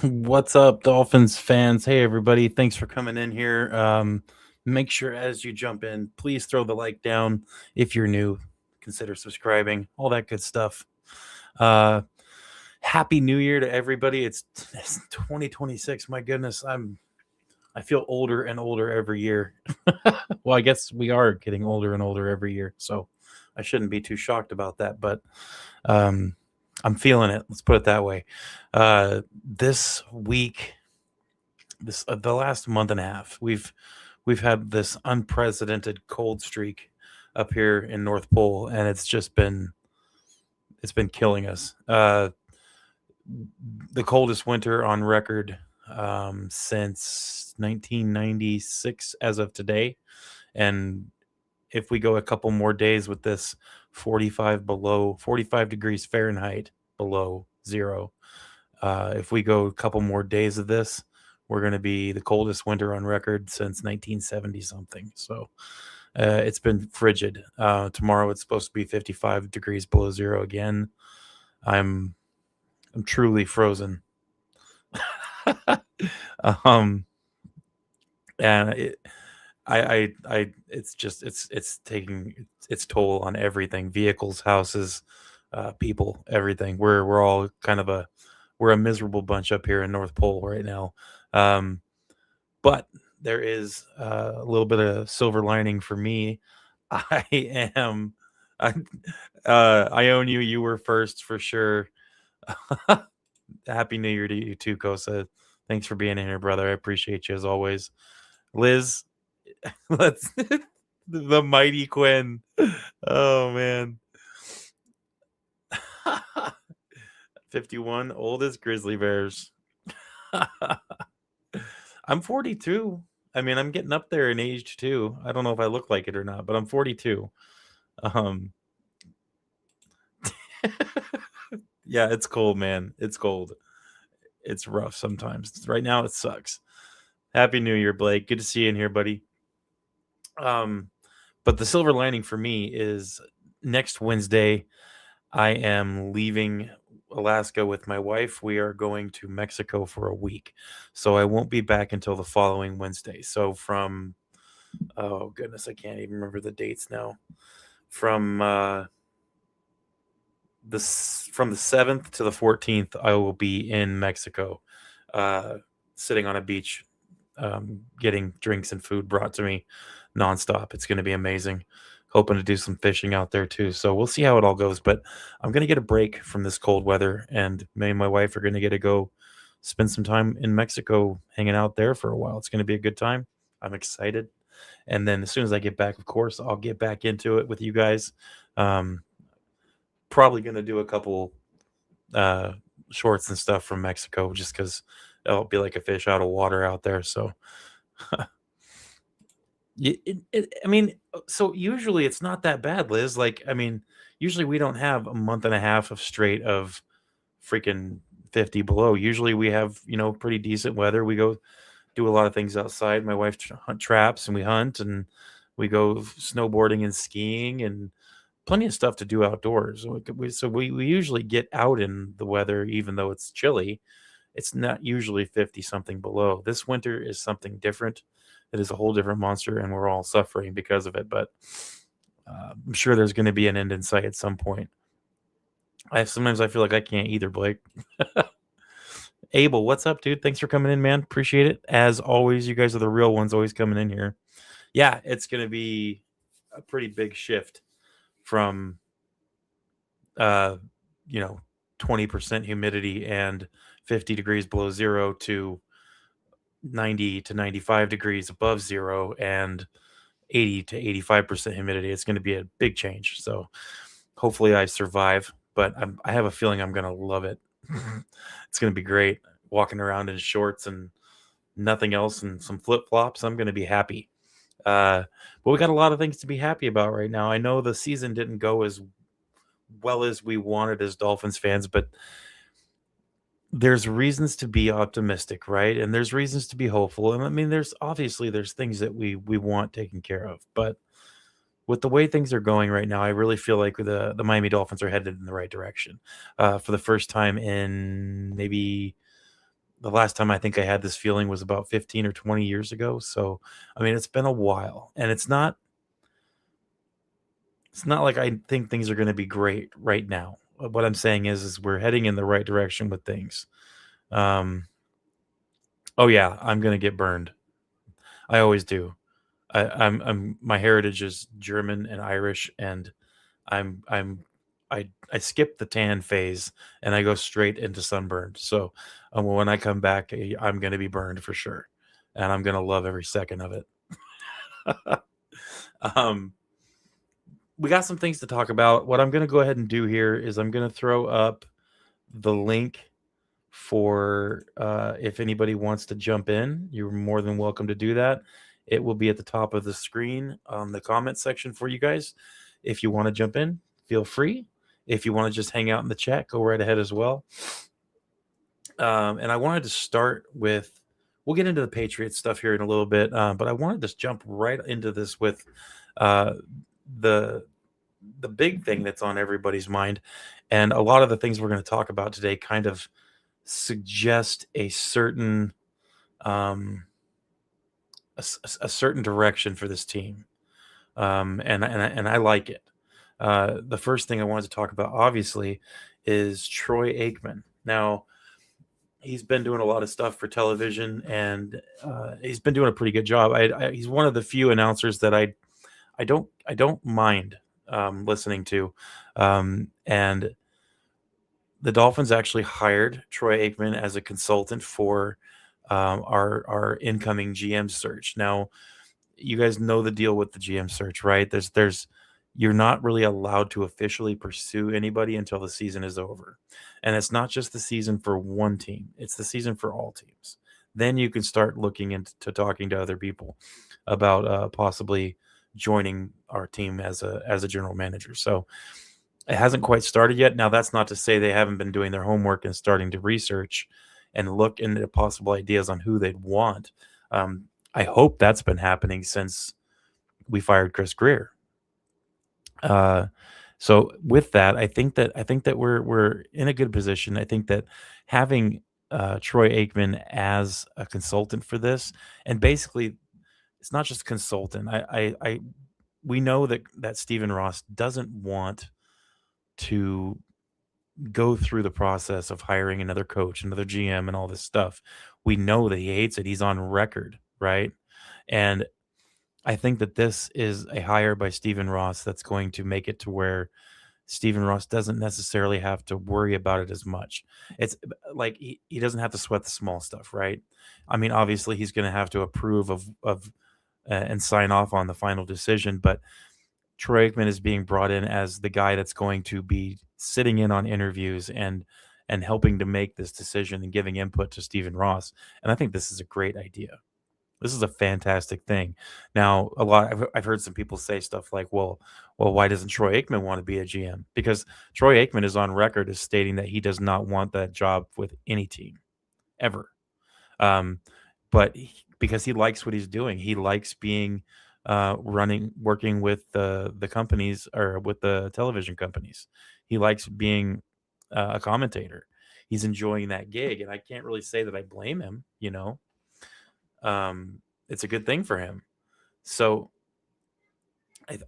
What's up, Dolphins fans? Hey, everybody. Thanks for coming in here. Make sure as you jump in, please throw the like down. If you're new, consider subscribing, all that good stuff. Uh, Happy New Year to everybody. It's 2026. My goodness, I feel older and older every year. Well, I guess we are getting older and older every year, so I shouldn't be too shocked about that. But um, I'm feeling it. Let's put it that way. This week, the last month and a half, we've had this unprecedented cold streak up here in North Pole, and it's been killing us. The coldest winter on record since 1996 as of today, and if we go a couple more days with this 45 degrees Fahrenheit below zero, if we go a couple more days of this, we're going to be the coldest winter on record since 1970 something. So it's been frigid. Tomorrow it's supposed to be 55 degrees below zero again. I'm I'm truly frozen. um, and it's taking its toll on everything: vehicles, houses, people, everything. We're all we're a miserable bunch up here in North Pole right now. Um, but there is a little bit of silver lining for me. I am, I, I own you. You were first for sure. Happy New Year to you too, Kosa. Thanks for being in here, brother. I appreciate you as always. Liz, let's the mighty Quinn. Oh man. 51, oldest grizzly bears. I'm 42. I mean, I'm getting up there in age too. I don't know if I look like it or not, but I'm 42. Um yeah, it's cold, man. It's cold. It's rough sometimes. Right now it sucks. Happy New Year, Blake. Good to see you in here, buddy. Um but the silver lining for me is next Wednesday I am leaving Alaska with my wife. We are going to Mexico for a week. So I won't be back until the following Wednesday. So from oh goodness, I can't even remember the dates now. From from the 7th to the 14th, I will be in Mexico, uh, sitting on a beach, getting drinks and food brought to me nonstop. It's going to be amazing. Hoping to do some fishing out there too. So we'll see how it all goes. But I'm going to get a break from this cold weather, and me and my wife are going to get to go spend some time in Mexico hanging out there for a while. It's going to be a good time. I'm excited. And then as soon as I get back, of course, I'll get back into it with you guys. Um, Probably going to do a couple uh, shorts and stuff from Mexico just because it'll be like a fish out of water out there. So, I mean, so usually it's not that bad, Liz. Like, I mean, usually we don't have a month and a half of straight of freaking 50 below. Usually we have, pretty decent weather. We go do a lot of things outside. My wife hunt traps and we hunt and we go snowboarding and skiing and plenty of stuff to do outdoors. So we usually get out in the weather, even though it's chilly. It's not usually 50 something below. This winter is something different. It is a whole different monster, and we're all suffering because of it. But I'm sure there's going to be an end in sight at some point. Sometimes I feel like I can't either, Blake. Abel, what's up, dude? Thanks for coming in, man. Appreciate it. As always, you guys are the real ones always coming in here. Yeah, it's going to be a pretty big shift from uh, 20% humidity and 50 degrees below zero to 90 to 95 degrees above zero and 80 to 85% humidity. It's going to be a big change. So hopefully I survive, but I have a feeling I'm going to love it. It's going to be great walking around in shorts and nothing else and some flip flops. I'm going to be happy. But we got a lot of things to be happy about right now. I know the season didn't go as well as we wanted as Dolphins fans, but there's reasons to be optimistic, right? And there's reasons to be hopeful. And I mean, there's things that we want taken care of, but with the way things are going right now, I really feel like the Miami Dolphins are headed in the right direction. For the first time in maybe the last time I think I had this feeling was about 15 or 20 years ago. So, I mean, it's been a while, and it's not like I think things are going to be great right now. What I'm saying is we're heading in the right direction with things. Um, oh yeah, I'm going to get burned. I always do. I'm my heritage is German and Irish, and I'm I skip the tan phase and I go straight into sunburned. So when I come back, I'm going to be burned for sure, and I'm going to love every second of it. um, we got some things to talk about. What I'm going to go ahead and do here is I'm going to throw up the link for if anybody wants to jump in. You're more than welcome to do that. It will be at the top of the screen on the comment section for you guys. If you want to jump in, feel free. If you want to just hang out in the chat, go right ahead as well. And I wanted to start with, we'll get into the Patriots stuff here in a little bit, but I wanted to jump right into this with the big thing that's on everybody's mind. And a lot of the things we're going to talk about today kind of suggest a certain a certain direction for this team, and I like it. The first thing I wanted to talk about, obviously, is Troy Aikman. Now, he's been doing a lot of stuff for television, and he's been doing a pretty good job. He's one of the few announcers that I don't mind listening to, and the Dolphins actually hired Troy Aikman as a consultant for our incoming GM search. Now, you guys know the deal with the GM search, right? There's you're not really allowed to officially pursue anybody until the season is over, and it's not just the season for one team; it's the season for all teams. Then you can start looking into talking to other people about possibly joining our team as a general manager. So it hasn't quite started yet. Now, that's not to say they haven't been doing their homework and starting to research and look into possible ideas on who they'd want. I hope that's been happening since we fired Chris Greer. So with that, I think that we're in a good position. I think that having Troy Aikman as a consultant for this, and basically, it's not just a consultant. We know that Stephen Ross doesn't want to go through the process of hiring another coach, another GM, and all this stuff. We know that he hates it. He's on record, right? And I think that this is a hire by Stephen Ross that's going to make it to where Stephen Ross doesn't necessarily have to worry about it as much. It's like he doesn't have to sweat the small stuff, right? I mean, obviously he's going to have to approve of and sign off on the final decision, but Troy Aikman is being brought in as the guy that's going to be sitting in on interviews and helping to make this decision and giving input to Stephen Ross. And I think this is a great idea. This is a fantastic thing. Now, I've heard some people say stuff like, well, why doesn't Troy Aikman want to be a GM? Because Troy Aikman is on record as stating that he does not want that job with any team ever. But because he likes what he's doing, he likes being working with the companies or with the television companies. He likes being a commentator. He's enjoying that gig, and I can't really say that I blame him. It's a good thing for him. So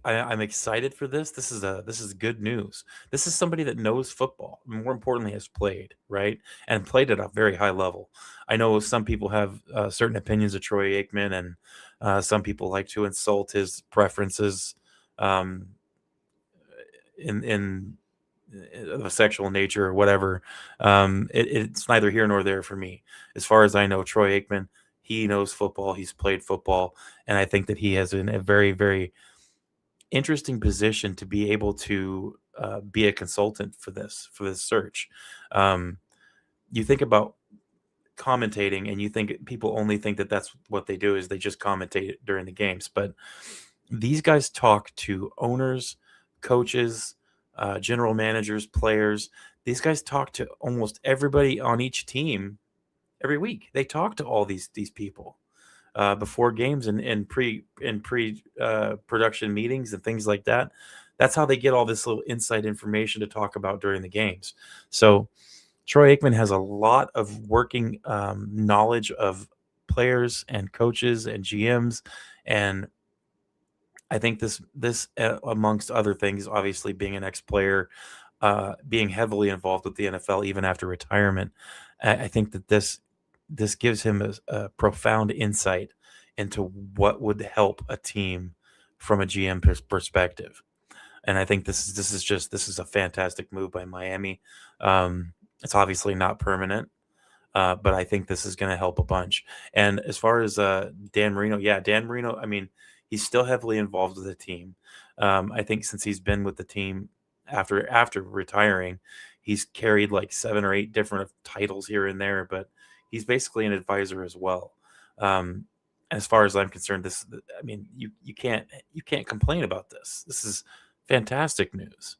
I'm excited for this. This is good news. This is somebody that knows football. More importantly, has played, right, and played at a very high level. I know some people have certain opinions of Troy Aikman, and some people like to insult his preferences um, in of a sexual nature or whatever. It's neither here nor there for me. As far as I know, Troy Aikman, he knows football. He's played football, and I think that he has a very, very interesting position to be able to be a consultant for this search. You think about commentating, and you think people only think that that's what they do is they just commentate during the games, but these guys talk to owners, coaches, general managers, players. These guys talk to almost everybody on each team every week. They talk to all these people before games and pre production meetings and things like that. That's how they get all this little inside information to talk about during the games. So Troy Aikman has a lot of working knowledge of players and coaches and GMs, and I think this amongst other things, obviously being an ex-player, being heavily involved with the NFL even after retirement, I think that this gives him a profound insight into what would help a team from a GM perspective. And I think this is a fantastic move by Miami. It's obviously not permanent, but I think this is going to help a bunch. And as far as Dan Marino, yeah, Dan Marino, I mean, he's still heavily involved with the team. I think since he's been with the team after retiring, he's carried like 7 or 8 different titles here and there, but he's basically an advisor as well. As far as I'm concerned, I mean, you can't complain about this. This is fantastic news.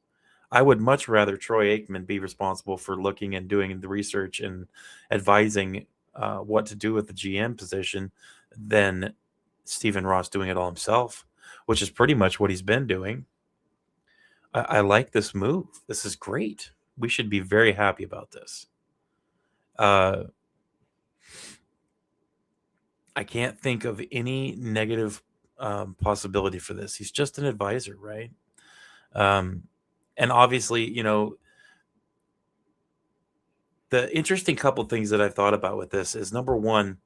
I would much rather Troy Aikman be responsible for looking and doing the research and advising what to do with the GM position than Stephen Ross doing it all himself, which is pretty much what he's been doing. I like this move. This is great. We should be very happy about this. Uh, I can't think of any negative possibility for this. He's just an advisor, right? Um, and obviously, the interesting couple things that I've thought about with this is, number one,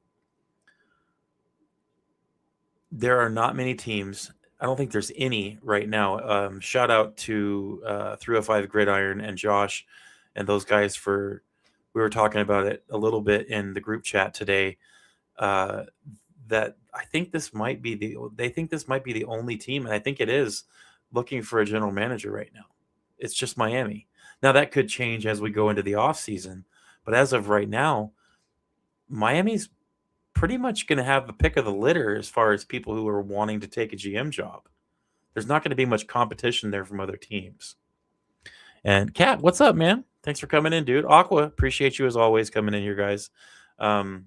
there are not many teams. I don't think there's any right now. Shout out to 305 Gridiron and Josh and those guys for. We were talking about it a little bit in the group chat today. Uh, that I think this might be they think this might be the only team, and I think it is, looking for a general manager right now. It's just Miami. Now that could change as we go into the off season, but as of right now, Miami's pretty much going to have the pick of the litter as far as people who are wanting to take a GM job. There's not going to be much competition there from other teams. And Kat, what's up, man? Thanks for coming in, dude. Aqua, appreciate you as always coming in here, guys. Um,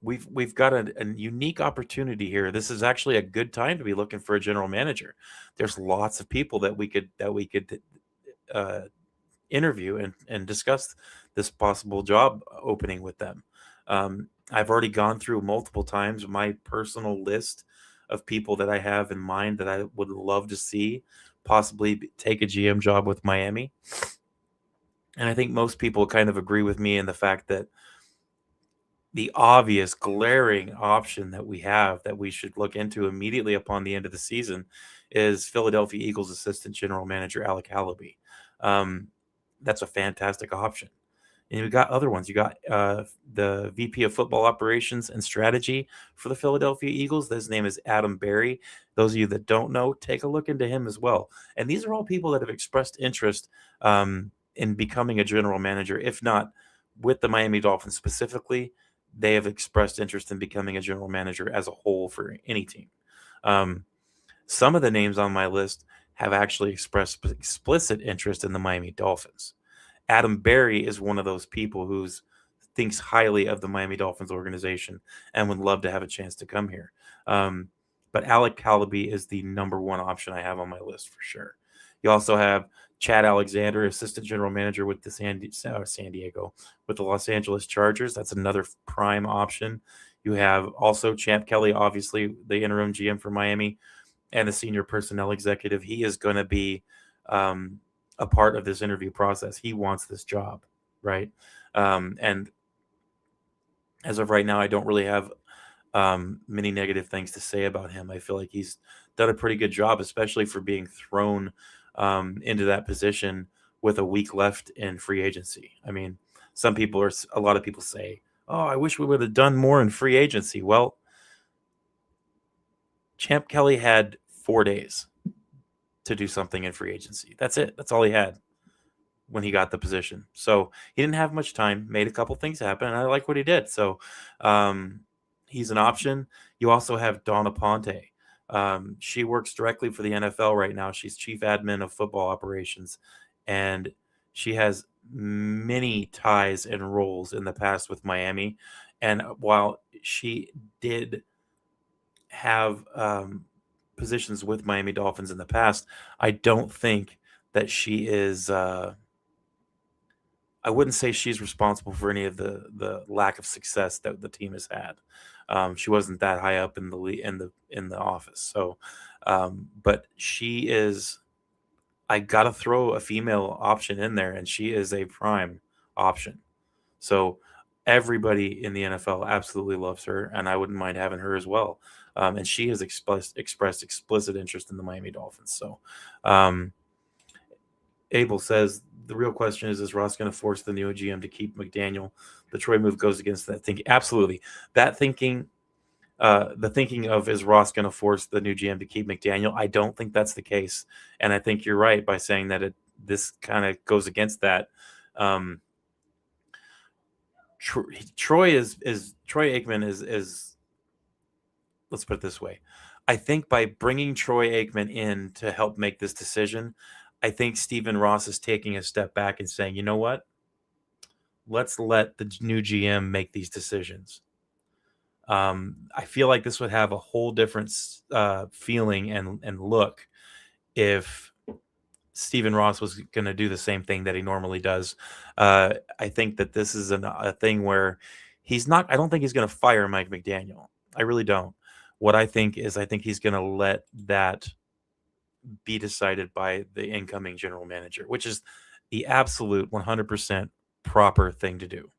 we've got a unique opportunity here. This is actually a good time to be looking for a general manager. There's lots of people that we could uh, interview and discuss this possible job opening with them. I've already gone through multiple times my personal list of people that I have in mind that I would love to see possibly take a GM job with Miami. And I think most people kind of agree with me in the fact that the obvious glaring option that we have that we should look into immediately upon the end of the season is Philadelphia Eagles assistant general manager Alec Hallaby. Um, that's a fantastic option. And you got other ones. You got the VP of Football Operations and Strategy for the Philadelphia Eagles. His name is Adam Berry. Those of you that don't know, take a look into him as well. And these are all people that have expressed interest in becoming a general manager, if not with the Miami Dolphins specifically. They have expressed interest in becoming a general manager as a whole for any team. Um, some of the names on my list have actually expressed explicit interest in the Miami Dolphins. Adam Berry is one of those people who thinks highly of the Miami Dolphins organization and would love to have a chance to come here. But Alec Hallaby is the number one option I have on my list for sure. You also have Chad Alexander, assistant general manager with the San Diego, with the Los Angeles Chargers. That's another prime option. You have also Champ Kelly, obviously the interim GM for Miami, and the senior personnel executive. He is going to be a part of this interview process. He wants this job, right? And as of right now, I don't really have many negative things to say about him. I feel like he's done a pretty good job, especially for being thrown into that position with a week left in free agency. I mean, a lot of people say, "Oh, I wish we would have done more in free agency." Well, Champ Kelly had 4 days to do something in free agency. That's it. That's all he had when he got the position. So he didn't have much time, made a couple things happen, and I like what he did. So he's an option. You also have Donna Ponte. She works directly for the NFL right now. She's chief admin of football operations, and she has many ties and roles in the past with Miami. And while she did have positions with Miami Dolphins in the past, I don't think that she is I wouldn't say she's responsible for any of the lack of success that the team has had. She wasn't that high up in the office. So, but she is. I gotta throw a female option in there, and she is a prime option. So everybody in the NFL absolutely loves her, and I wouldn't mind having her as well. And she has expressed explicit interest in the Miami Dolphins. So um, Abel says the real question is Ross going to force the new GM to keep McDaniel? The Troy move goes against that thinking. Absolutely. That thinking, the thinking of is Ross going to force the new GM to keep McDaniel? I don't think that's the case. And I think you're right by saying that this kind of goes against that. Troy Aikman is let's put it this way. I think by bringing Troy Aikman in to help make this decision, I think Stephen Ross is taking a step back and saying, you know what? Let's let the new GM make these decisions. I feel like this would have a whole different feeling and look if Stephen Ross was going to do the same thing that he normally does. I think that this is a thing where he's not. I don't think he's going to fire Mike McDaniel. I really don't. What I think is, I think he's going to let that be decided by the incoming general manager, which is the absolute 100% proper thing to do.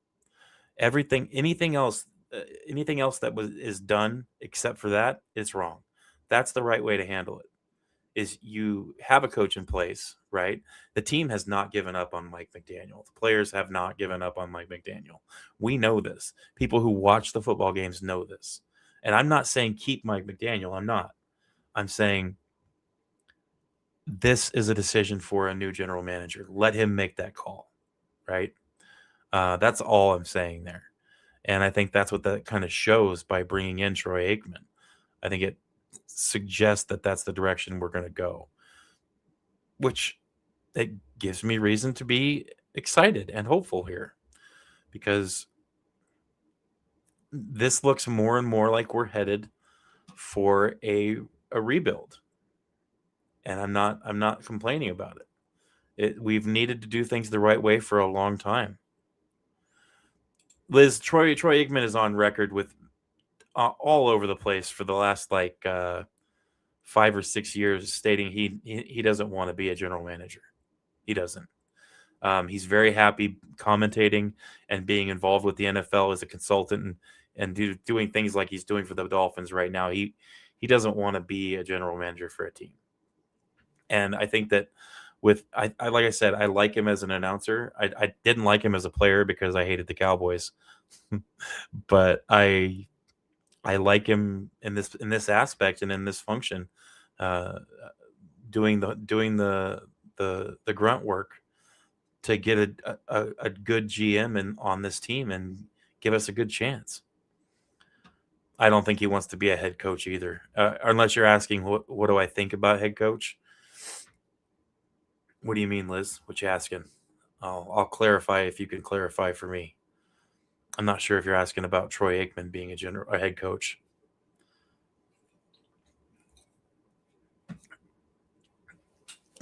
Anything else, that is done except for that, it's wrong. That's the right way to handle it. Is you have a coach in place, right? The team has not given up on Mike McDaniel. The players have not given up on Mike McDaniel. We know this. People who watch the football games know this. And I'm not saying keep Mike McDaniel. I'm not. I'm saying this is a decision for a new general manager. Let him make that call, right? That's all I'm saying there. And I think that's what that kind of shows by bringing in Troy Aikman. I think it suggests that that's the direction we're going to go, which it gives me reason to be excited and hopeful here, because this looks more and more like we're headed for a rebuild. And I'm not complaining about it. We've needed to do things the right way for a long time. Liz, Troy Aikman is on record with all over the place for the last 5 or 6 years, stating he doesn't want to be a general manager. He doesn't. He's very happy commentating and being involved with the NFL as a consultant and doing things like he's doing for the Dolphins right now. He doesn't want to be a general manager for a team. And I think that I like I said, I like him as an announcer. I didn't like him as a player because I hated the Cowboys, but I like him in this aspect and in this function, doing the grunt work to get a good GM on this team and give us a good chance. I don't think he wants to be a head coach either, unless you're asking what do I think about head coach. What do you mean, Liz? What you asking? I'll clarify if you can clarify for me. I'm not sure if you're asking about Troy Aikman being a head coach.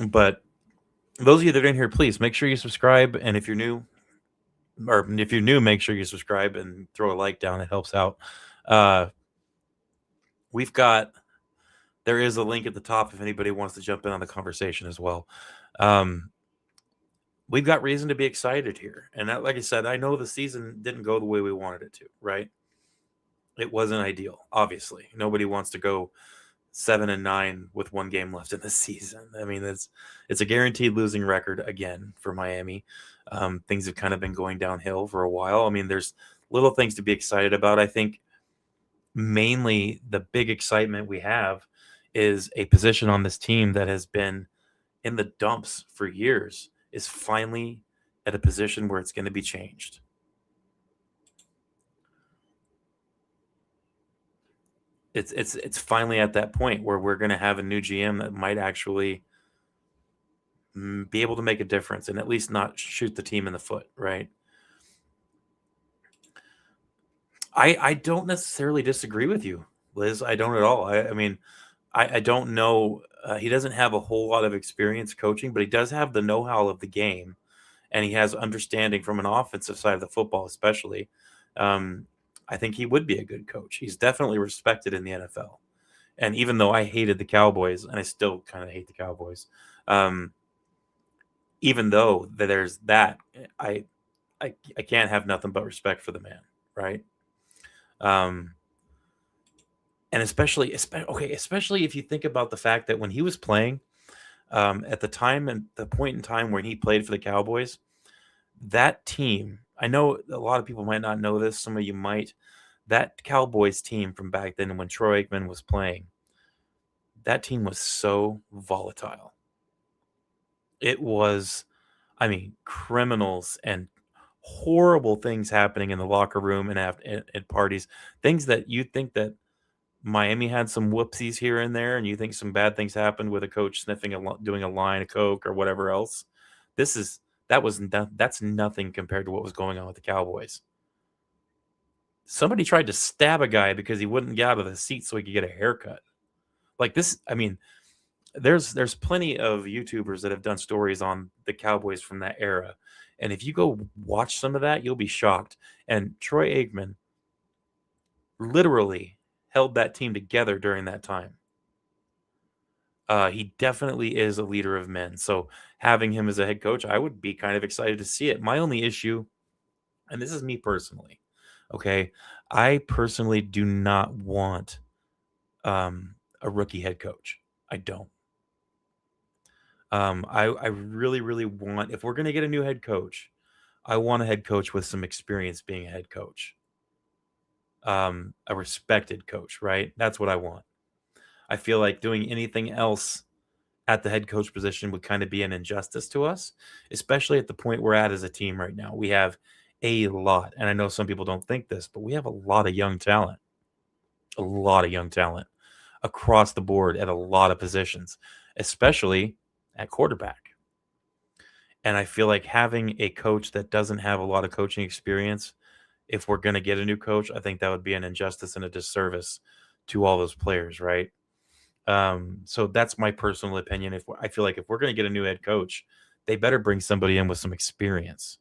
But those of you that are in here, please make sure you subscribe. And if you're new, make sure you subscribe and throw a like down. It helps out. There is a link at the top if anybody wants to jump in on the conversation as well. We've got reason to be excited here. And that, like I said, I know the season didn't go the way we wanted it to, right? It wasn't ideal, obviously. Nobody wants to go 7-9 with one game left in the season. I mean, it's a guaranteed losing record again for Miami. Things have kind of been going downhill for a while. I mean, there's little things to be excited about. I think mainly the big excitement we have is a position on this team that has been in the dumps for years is finally at a position where it's going to be changed. It's finally at that point where we're going to have a new GM that might actually be able to make a difference and at least not shoot the team in the foot, right? I don't necessarily disagree with you, Liz. I don't at all. I mean, I don't know. He doesn't have a whole lot of experience coaching, but he does have the know-how of the game. and he has understanding from an offensive side of the football, especially. I think he would be a good coach. He's definitely respected in the NFL. And even though I hated the Cowboys, and I still kind of hate the Cowboys, even though there's that, I can't have nothing but respect for the man, right? And especially if you think about the fact that when he was playing, at the time and the point in time when he played for the Cowboys, that team, I know a lot of people might not know this, some of you might, that Cowboys team from back then when Troy Aikman was playing, that team was so volatile. It was, criminals and horrible things happening in the locker room and at parties, things that you think that Miami had some whoopsies here and there, and you think some bad things happened with a coach sniffing doing a line of coke or whatever else. That's nothing compared to what was going on with the Cowboys. Somebody tried to stab a guy because he wouldn't get out of the seat so he could get a haircut. Like this, there's plenty of YouTubers that have done stories on the Cowboys from that era, and if you go watch some of that, you'll be shocked. And Troy Aikman literally held that team together during that time. He definitely is a leader of men. So having him as a head coach, I would be kind of excited to see it. My only issue, and this is me personally, okay, I personally do not want a rookie head coach. I don't. I really, really want, if we're going to get a new head coach, I want a head coach with some experience being a head coach. A respected coach, right? That's what I want. I feel like doing anything else at the head coach position would kind of be an injustice to us, especially at the point we're at as a team right now. We have a lot, and I know some people don't think this, but we have a lot of young talent. A lot of young talent across the board at a lot of positions, especially at quarterback. And I feel like having a coach that doesn't have a lot of coaching experience, if we're going to get a new coach, I think that would be an injustice and a disservice to all those players, right? So that's my personal opinion. I feel like if we're going to get a new head coach, they better bring somebody in with some experience.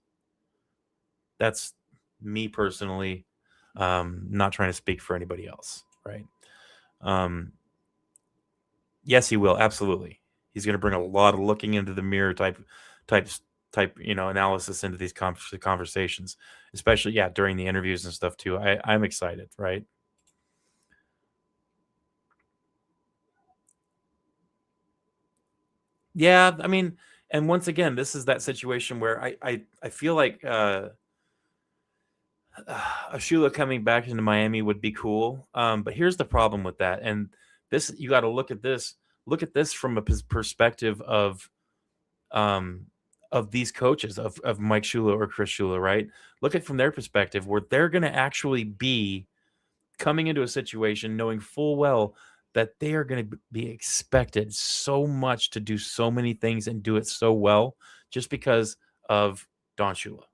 That's me personally, not trying to speak for anybody else, right? Yes, he will. Absolutely. He's going to bring a lot of looking into the mirror type, analysis into these conversations, especially, during the interviews and stuff too. I'm excited, right? Yeah, and once again, this is that situation where I feel like Ashula coming back into Miami would be cool. But here's the problem with that, and this you got to look at this. Look at this from a perspective of these coaches of Mike Shula or Chris Shula, right? Look at from their perspective where they're going to actually be coming into a situation knowing full well that they are going to be expected so much to do so many things and do it so well just because of Don Shula,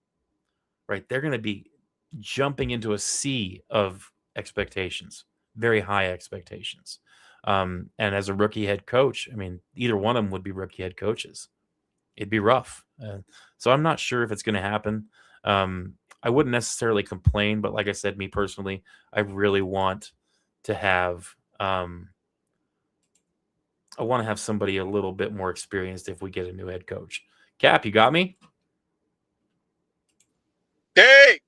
right? They're going to be jumping into a sea of expectations, very high expectations. And as a rookie head coach, either one of them would be rookie head coaches. It'd be rough. So I'm not sure if it's going to happen. I wouldn't necessarily complain, but like I said, me personally, I really want to have I want to have somebody a little bit more experienced if we get a new head coach. Cap, you got me? Hey!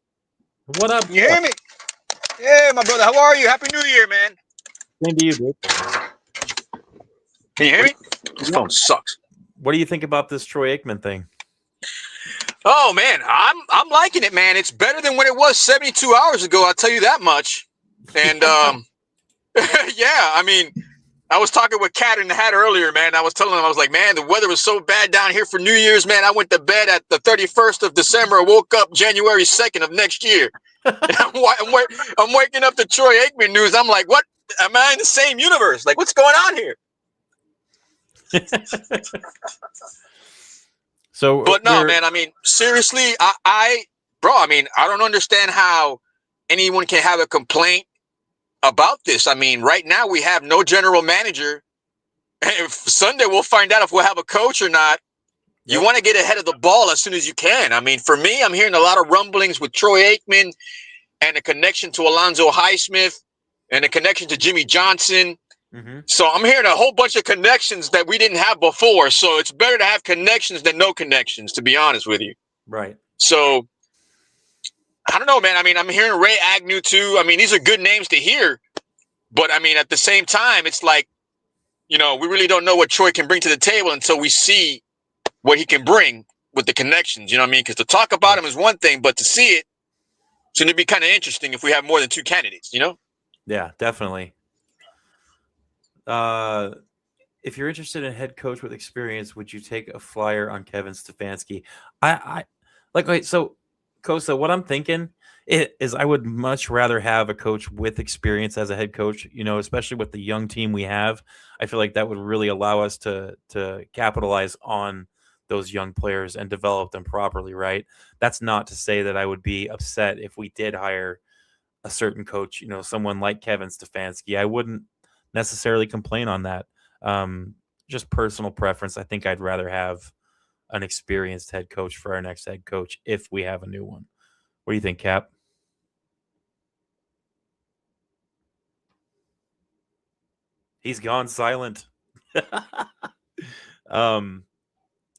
What up? Can you hear me? Hey, my brother, how are you? Happy New Year, man. Same to you, dude. Can you hear me? This phone sucks. What do you think about this Troy Aikman thing? Oh man, I'm liking it, man. It's better than when it was 72 hours ago. I'll tell you that much. And yeah, I was talking with Cat in the Hat earlier, man. I was telling him, I was like, man, the weather was so bad down here for New Year's, man. I went to bed at the 31st of December. I woke up January 2nd of next year. I'm waking up to Troy Aikman news. I'm like, what? Am I in the same universe? Like, what's going on here? So, but no, man. Seriously, I don't understand how anyone can have a complaint about this. Right now we have no general manager. If Sunday we'll find out if we'll have a coach or not. You want to get ahead of the ball as soon as you can. I mean, for me, I'm hearing a lot of rumblings with Troy Aikman and a connection to Alonzo Highsmith and a connection to Jimmy Johnson. Mm-hmm. So I'm hearing a whole bunch of connections that we didn't have before. So it's better to have connections than no connections, to be honest with you. Right. So I don't know, man. I mean, I'm hearing Ray Agnew too. I mean, these are good names to hear. But I mean, at the same time, it's like, we really don't know what Troy can bring to the table until we see what he can bring with the connections. You know what I mean? Because to talk about him is one thing, but to see it, it's going to be kind of interesting if we have more than two candidates, Yeah, definitely. If you're interested in a head coach with experience, would you take a flyer on Kevin Stefanski? So Kosa, what I'm thinking is I would much rather have a coach with experience as a head coach, especially with the young team we have. I feel like that would really allow us to capitalize on those young players and develop them properly, right? That's not to say that I would be upset if we did hire a certain coach, someone like Kevin Stefanski. I wouldn't necessarily complain on that. Just personal preference. I think I'd rather have an experienced head coach for our next head coach if we have a new one. What do you think, Cap? He's gone silent.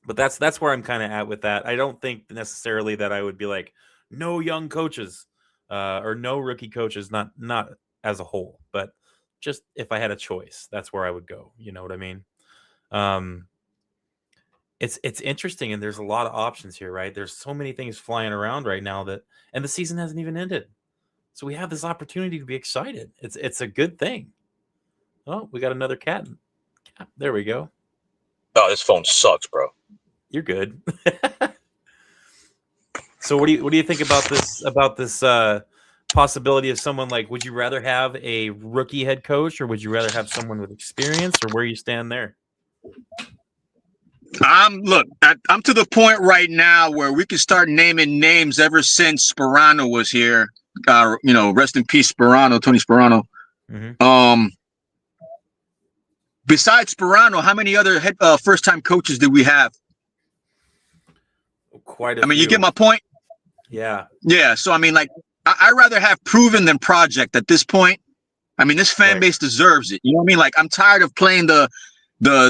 But that's where I'm kind of at with that. I don't think necessarily that I would be like no young coaches or no rookie coaches, not as a whole, but just if I had a choice, that's where I would go. You know what I mean? It's interesting, and there's a lot of options here, right? There's so many things flying around right now and the season hasn't even ended, so we have this opportunity to be excited. It's a good thing. Oh, we got another cat. There we go. Oh, this phone sucks, bro. You're good. So what do you think about this possibility of someone like, would you rather have a rookie head coach or would you rather have someone with experience, or where you stand there? I'm to the point right now where we can start naming names ever since Sperano was here. Rest in peace, Tony Sperano. Mm-hmm. Besides Sperano, how many other first-time coaches did we have? Quite a few. You get my point? Yeah. Yeah. So, I'd rather have proven than project at this point. This fan base deserves it. You know what I mean? Like, I'm tired of playing the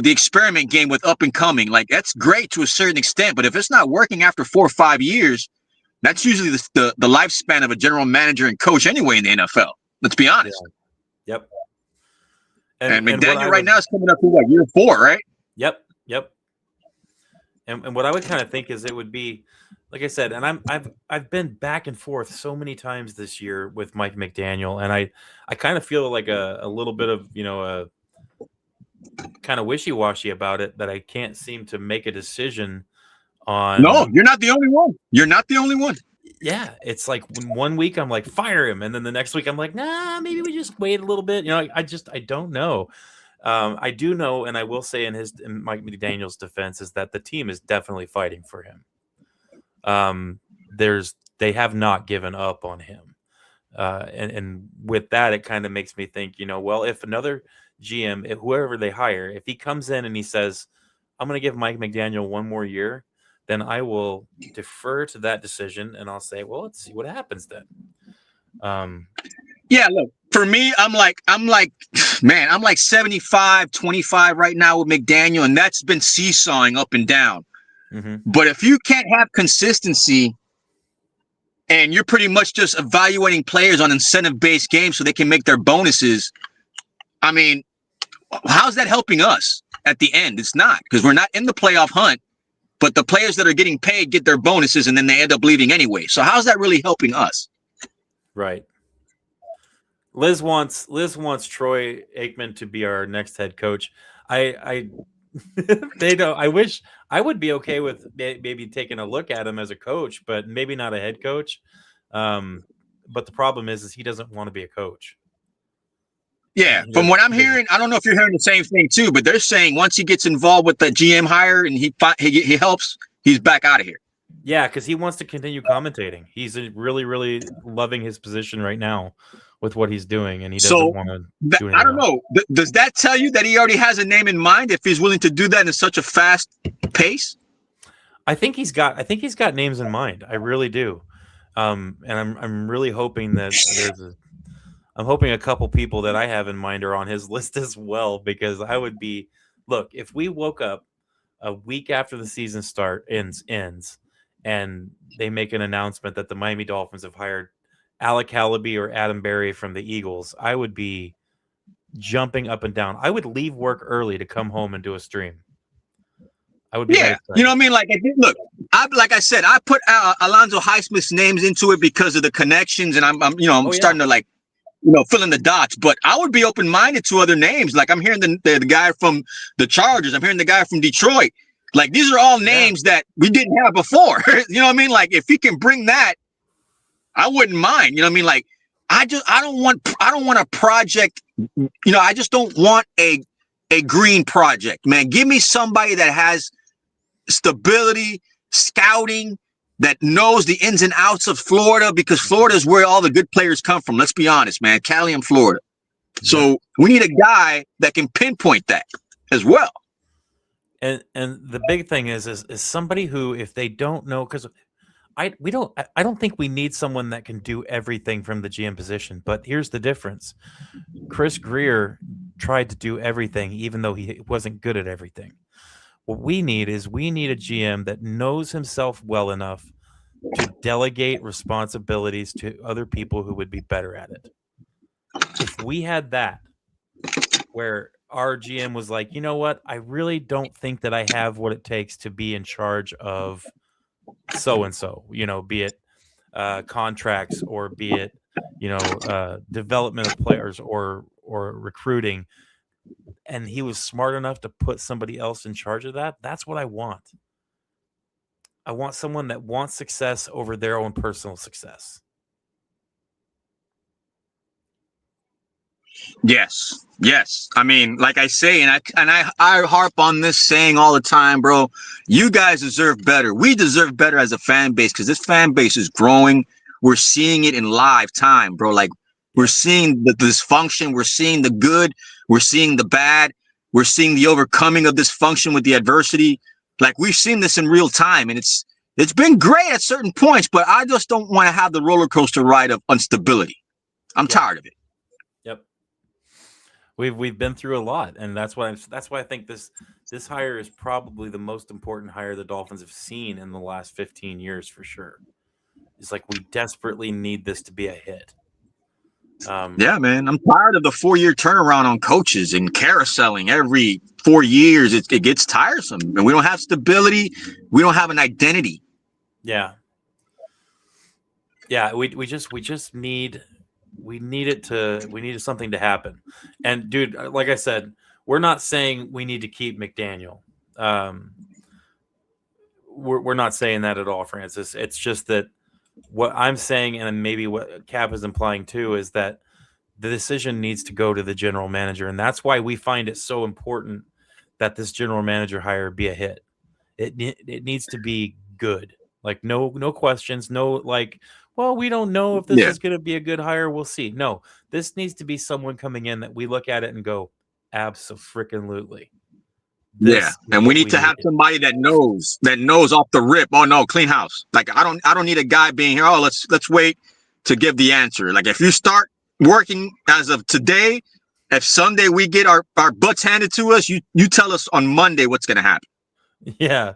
experiment game with up and coming. Like, that's great to a certain extent, but if it's not working after 4 or 5 years, that's usually the lifespan of a general manager and coach anyway in the NFL. Let's be honest. Yeah. Yep. And McDaniel right now is coming up to year 4, right? Yep. And what I would kind of think is it would be, like I said, and I've been back and forth so many times this year with Mike McDaniel, and I kind of feel like a little bit of a kind of wishy-washy about it, that I can't seem to make a decision on. No, you're not the only one. You're not the only one. Yeah, it's like 1 week I'm like, fire him, and then the next week I'm like, nah, maybe we just wait a little bit. I don't know. I do know, and I will say in Mike McDaniel's defense, is that the team is definitely fighting for him. They have not given up on him, and with that, it kind of makes me think, well, if another GM, whoever they hire, if he comes in and he says, I'm going to give Mike McDaniel 1 more year, then I will defer to that decision, and I'll say, well, let's see what happens then. Yeah, look, for me, I'm like 75-25 right now with McDaniel, and that's been seesawing up and down. Mm-hmm. But if you can't have consistency and you're pretty much just evaluating players on incentive-based games so they can make their bonuses, how's that helping us at the end? It's not, because we're not in the playoff hunt, but the players that are getting paid get their bonuses and then they end up leaving anyway. So how's that really helping us? Right. Liz wants Troy Aikman to be our next head coach. I they don't. I wish I would be okay with maybe taking a look at him as a coach, but maybe not a head coach. But the problem is he doesn't want to be a coach. Yeah, from what I'm hearing, I don't know if you're hearing the same thing too, but they're saying once he gets involved with the GM hire and he helps, he's back out of here. Yeah, because he wants to continue commentating. He's really, really loving his position right now with what he's doing, and he doesn't want to do anything. I don't know. Does that tell you that he already has a name in mind if he's willing to do that in such a fast pace? I think he's got names in mind. I really do. And I'm really hoping that I'm hoping a couple people that I have in mind are on his list as well, because I would be, look, if we woke up a week after the season ends and they make an announcement that the Miami Dolphins have hired Alec Halaby or Adam Berry from the Eagles, I would be jumping up and down. I would leave work early to come home and do a stream. I would be that Yeah, excited. you know what I mean. Like, look, like I said, I put Alonzo Highsmith's names into it because of the connections, and I'm starting to like, fill in the dots. But I would be open minded to other names. Like, I'm hearing the guy from the Chargers. I'm hearing the guy from Detroit. Like, these are all names that we didn't have before. You know what I mean? Like, if he can bring that, I wouldn't mind. You know what I mean? Like, I don't want a project. I just don't want a green project, man. Give me somebody that has stability, scouting, that knows the ins and outs of Florida, because Florida is where all the good players come from. Let's be honest, man. Cali and Florida. So we need a guy that can pinpoint that as well. And the big thing is somebody who, if they don't know, because I don't think we need someone that can do everything from the GM position. But here's the difference: Chris Greer tried to do everything, even though he wasn't good at everything. What we need is a GM that knows himself well enough to delegate responsibilities to other people who would be better at it. If we had that, where our GM was like, you know what, I really don't think that I have what it takes to be in charge of so-and-so, be it contracts, or be it, development of players, or recruiting. And he was smart enough to put somebody else in charge of that. That's what I want. I want someone that wants success over their own personal success. Yes. I mean, like I say, and I harp on this saying all the time, bro. You guys deserve better. We deserve better as a fan base, because this fan base is growing. We're seeing it in live time, bro. Like, we're seeing the dysfunction. We're seeing the good. We're seeing the bad. We're seeing the overcoming of dysfunction with the adversity. Like, we've seen this in real time, and it's been great at certain points, but I just don't want to have the roller coaster ride of instability. I'm tired of it. Yep. We've been through a lot, and that's why I think this hire is probably the most important hire the Dolphins have seen in the last 15 years for sure. It's like, we desperately need this to be a hit. Yeah, man. I'm tired of the 4-year turnaround on coaches and carouseling every 4 years. It gets tiresome, and we don't have stability. We don't have an identity. Yeah. We just need something to happen. And dude, like I said, we're not saying we need to keep McDaniel. We're not saying that at all, Francis. It's just that what I'm saying, and maybe what Cap is implying too, is that the decision needs to go to the general manager. And that's why we find it so important that this general manager hire be a hit. It needs to be good. Like, no questions, no like, well, we don't know if this is going to be a good hire. We'll see. No, this needs to be someone coming in that we look at it and go, abso-freaking-lutely. And we need to have somebody that knows off the rip. Oh no, clean house. Like, I don't need a guy being here. Oh, let's wait to give the answer. Like, if you start working as of today, if Sunday we get our butts handed to us, you tell us on Monday what's going to happen. Yeah.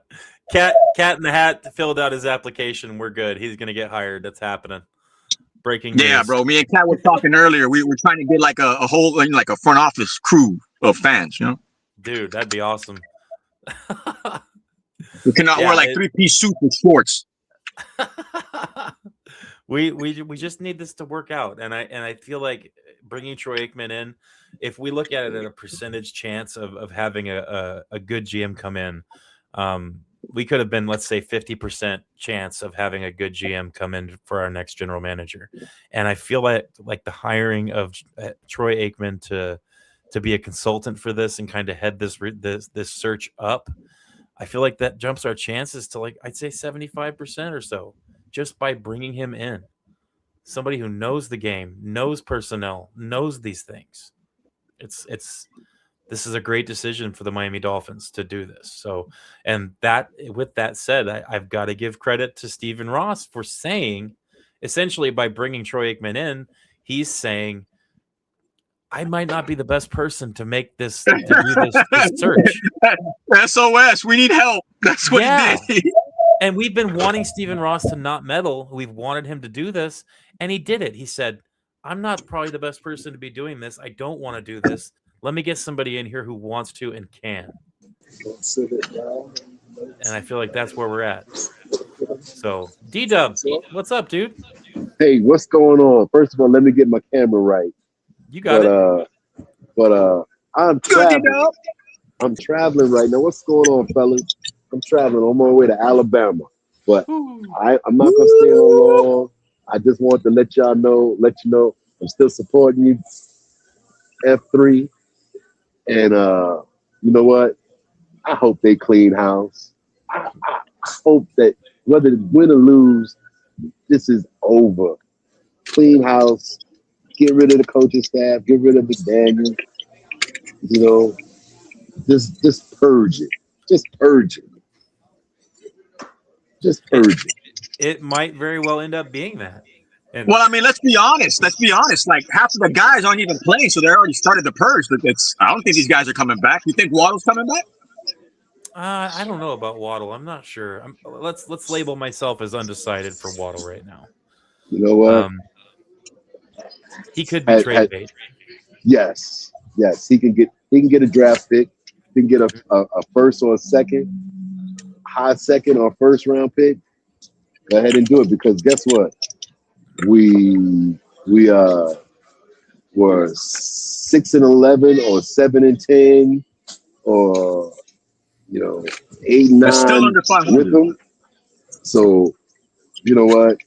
Cat in the Hat filled out his application. We're good. He's going to get hired. That's happening. Breaking news. Yeah, bro. Me and Cat were talking earlier. We were trying to get like a whole, like a front office crew of fans, Dude, that'd be awesome. We cannot wear like 3-piece suits with shorts. We just need this to work out, and I feel like bringing Troy Aikman in, if we look at it at a percentage chance of having a good GM come in, we could have been, let's say, 50% chance of having a good GM come in for our next general manager. And I feel like the hiring of Troy Aikman to be a consultant for this and kind of head this search up, I feel like that jumps our chances to, like, I'd say 75% or so, just by bringing him in. Somebody who knows the game, knows personnel, knows these things. this is a great decision for the Miami Dolphins to do this. So, and that, with that said, I've got to give credit to Stephen Ross for saying, essentially, by bringing Troy Aikman in, he's saying, I might not be the best person to make this, to do this search. SOS, we need help. That's what he did. And we've been wanting Stephen Ross to not meddle. We've wanted him to do this, and he did it. He said, I'm not probably the best person to be doing this. I don't want to do this. Let me get somebody in here who wants to and can. And I feel like that's where we're at. So, D-Dub, what's up, dude? Hey, what's going on? First of all, let me get my camera right. You got it. But I'm traveling. I'm traveling right now. What's going on, fellas? I'm traveling on my way to Alabama. But I'm not gonna stay on long. I just want to let you know I'm still supporting you, F3. And you know what? I hope they clean house. I hope that whether win or lose, this is over. Clean house. Get rid of the coaching staff. Get rid of McDaniel. You know, just purge it. Just purge it. Just purge it. It might very well end up being that. And well, I mean, let's be honest. Like half of the guys aren't even playing, so they already started the purge. But I don't think these guys are coming back. You think Waddle's coming back? I don't know about Waddle. I'm not sure. Let's label myself as undecided for Waddle right now. You know what? He could be trade bait. Yes. He can get a draft pick. He can get a first or a second, high second or first round pick. Go ahead and do it, because guess what? We were 6-11 or 7-10 or 8-9 still under 500 with them. So you know what?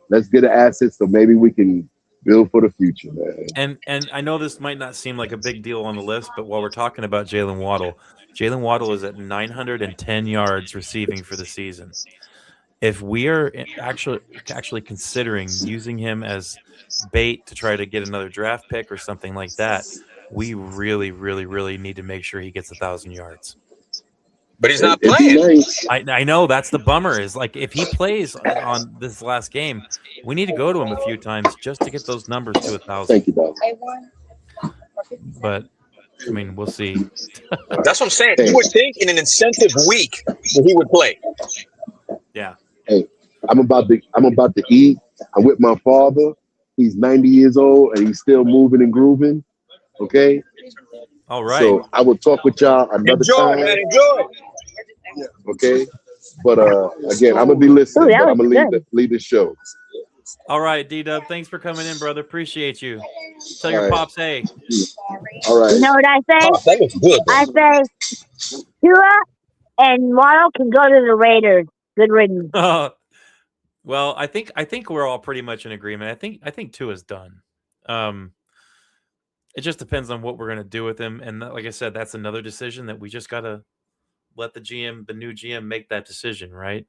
Let's get an asset so maybe we can build for the future, man. And I know this might not seem like a big deal on the list, but while we're talking about Jalen Waddle is at 910 yards receiving for the season. If we are actually considering using him as bait to try to get another draft pick or something like that, we really, really, really need to make sure he gets 1,000 yards. But he's not playing. I know, that's the bummer. Is like, if he plays on this last game, we need to go to him a few times just to get those numbers to 1,000. Thank you, Bob. But I mean, we'll see. That's what I'm saying. You would think in an incentive week that he would play. Yeah. Hey, I'm about to eat. I'm with my father. He's 90 years old and he's still moving and grooving. Okay. All right. So I will talk with y'all another time. Man, enjoy. Okay. But again, I'm gonna be listening. But I'm gonna leave the show. All right, D-Dub. Thanks for coming in, brother. Appreciate you. Tell your pops, hey. All right. You know what I say? Oh, that looks good. I say Tua and Waddle can go to the Raiders. Good riddance. Well, I think we're all pretty much in agreement. I think Tua's done. It just depends on what we're going to do with him. And like I said, that's another decision that we just got to let the new GM make that decision, right?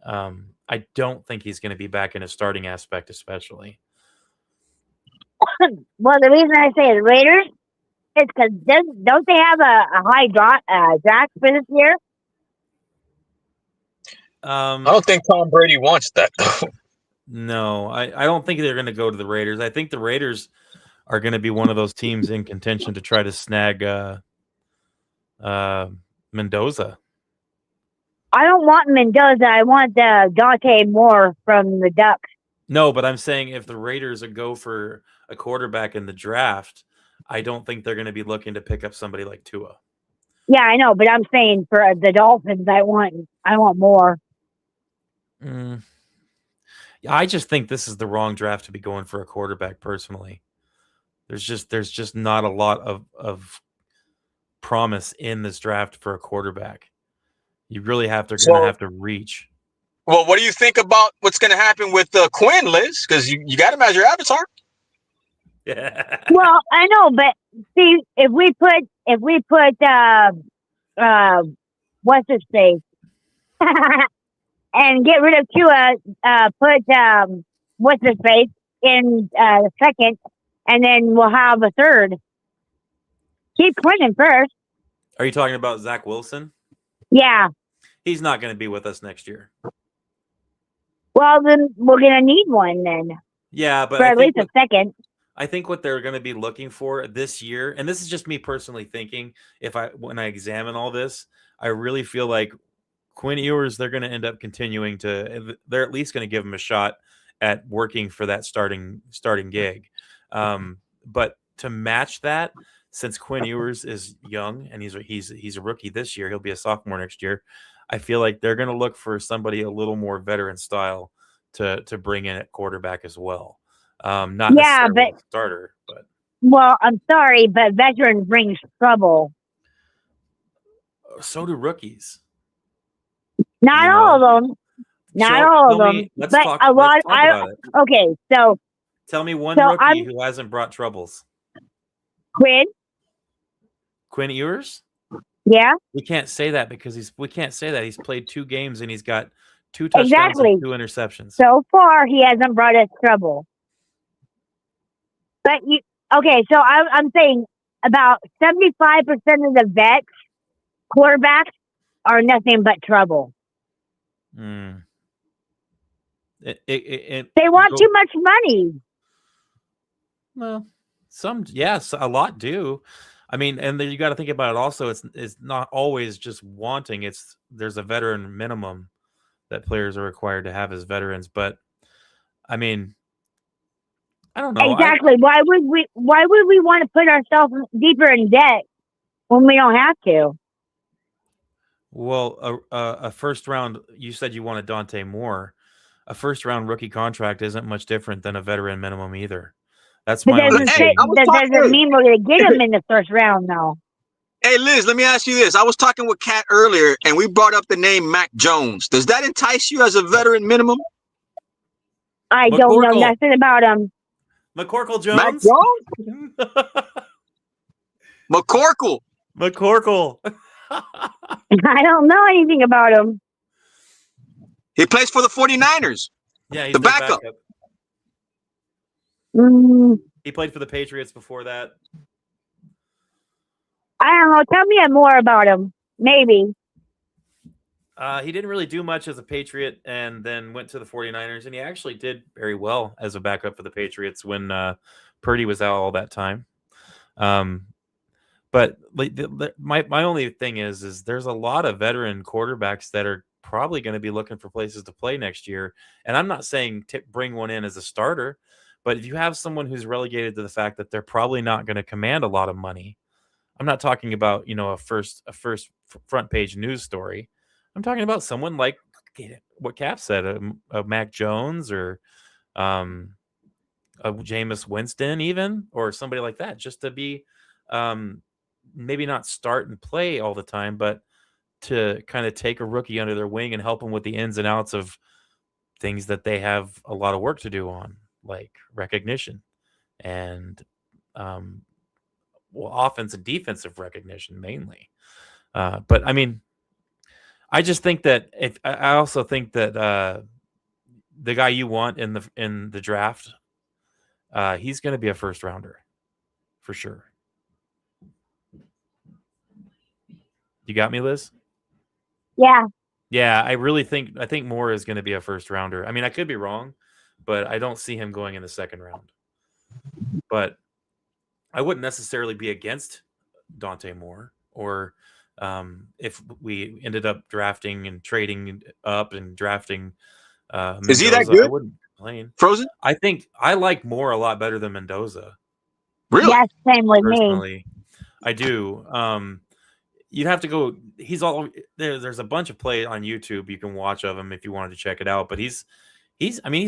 I don't think he's going to be back in a starting aspect, especially. Well, the reason I say the Raiders is because don't they have a high draft for this year? I don't think Tom Brady wants that, though. No, I don't think they're going to go to the Raiders. I think the Raiders are going to be one of those teams in contention to try to snag Mendoza. I don't want Mendoza. I want Dante Moore from the Ducks. No, but I'm saying if the Raiders go for a quarterback in the draft, I don't think they're going to be looking to pick up somebody like Tua. Yeah, I know, but I'm saying for the Dolphins, I want more. I just think this is the wrong draft to be going for a quarterback. Personally, there's just not a lot of promise in this draft for a quarterback. You really going to have to reach. Well, what do you think about what's going to happen with Quinn, Liz? Because you got him as your avatar. Yeah. Well, I know, but see, if we put what's his face and get rid of Tua, put what's his face in second, and then we'll have a third. Keep Quentin first. Are you talking about Zach Wilson? Yeah. He's not going to be with us next year. Well, then we're gonna need one then. Yeah, but for at least a second. I think what they're going to be looking for this year, and this is just me personally thinking, when I examine all this, I really feel like Quinn Ewers, they're going to end up continuing to. They're at least going to give him a shot at working for that starting gig. But to match that, since Quinn Ewers is young and he's a rookie this year, he'll be a sophomore next year. I feel like they're going to look for somebody a little more veteran style to bring in at quarterback as well. Not necessarily a starter, but well, I'm sorry, but veterans brings trouble. So do rookies. Not all of them. Not all of them. Let's talk about it. Okay, so tell me one rookie who hasn't brought troubles. Quinn Ewers? Yeah. We can't say that because he's played 2 games and he's got 2 touchdowns and 2 interceptions. So far, he hasn't brought us trouble. But so I'm saying about 75% of the vets quarterbacks are nothing but trouble. They want too much money. Well, a lot do. I mean, and then you got to think about it also. It's not always just wanting. There's a veteran minimum that players are required to have as veterans. But I mean, I don't know. Exactly. Why would we want to put ourselves deeper in debt when we don't have to? Well, a first round. You said you wanted Dante Moore. A first round rookie contract isn't much different than a veteran minimum either. That's my only thing. That doesn't mean we're going to get him in the first round, though. Hey, Liz, let me ask you this. I was talking with Kat earlier, and we brought up the name Mac Jones. Does that entice you as a veteran minimum? I don't know nothing about him. McCorkle Jones? Mac Jones? McCorkle. I don't know anything about him. He plays for the 49ers. Yeah, he's the backup. He played for the Patriots before that. I don't know. Tell me more about him. Maybe. He didn't really do much as a Patriot and then went to the 49ers, and he actually did very well as a backup for the Patriots when Purdy was out all that time. But my only thing is there's a lot of veteran quarterbacks that are probably going to be looking for places to play next year. And I'm not saying bring one in as a starter, but if you have someone who's relegated to the fact that they're probably not going to command a lot of money, I'm not talking about, a first front page news story. I'm talking about someone like what Cap said, a Mac Jones or a Jameis Winston even, or somebody like that, just to be maybe not start and play all the time, but to kind of take a rookie under their wing and help them with the ins and outs of things that they have a lot of work to do on, like recognition and offense and defensive recognition mainly. But I mean, I just think that I also think that the guy you want in the draft, he's going to be a first rounder for sure. You got me, Liz? Yeah. Yeah, I think Moore is going to be a first rounder. I mean, I could be wrong, but I don't see him going in the second round. But I wouldn't necessarily be against Dante Moore, or if we ended up drafting and trading up and drafting Mendoza, is he that good? I wouldn't complain. Frozen? I think I like Moore a lot better than Mendoza. Really? Yes, same with personally. me. I do. You'd have to go. He's all there's a bunch of play on YouTube you can watch of him if you wanted to check it out. But he's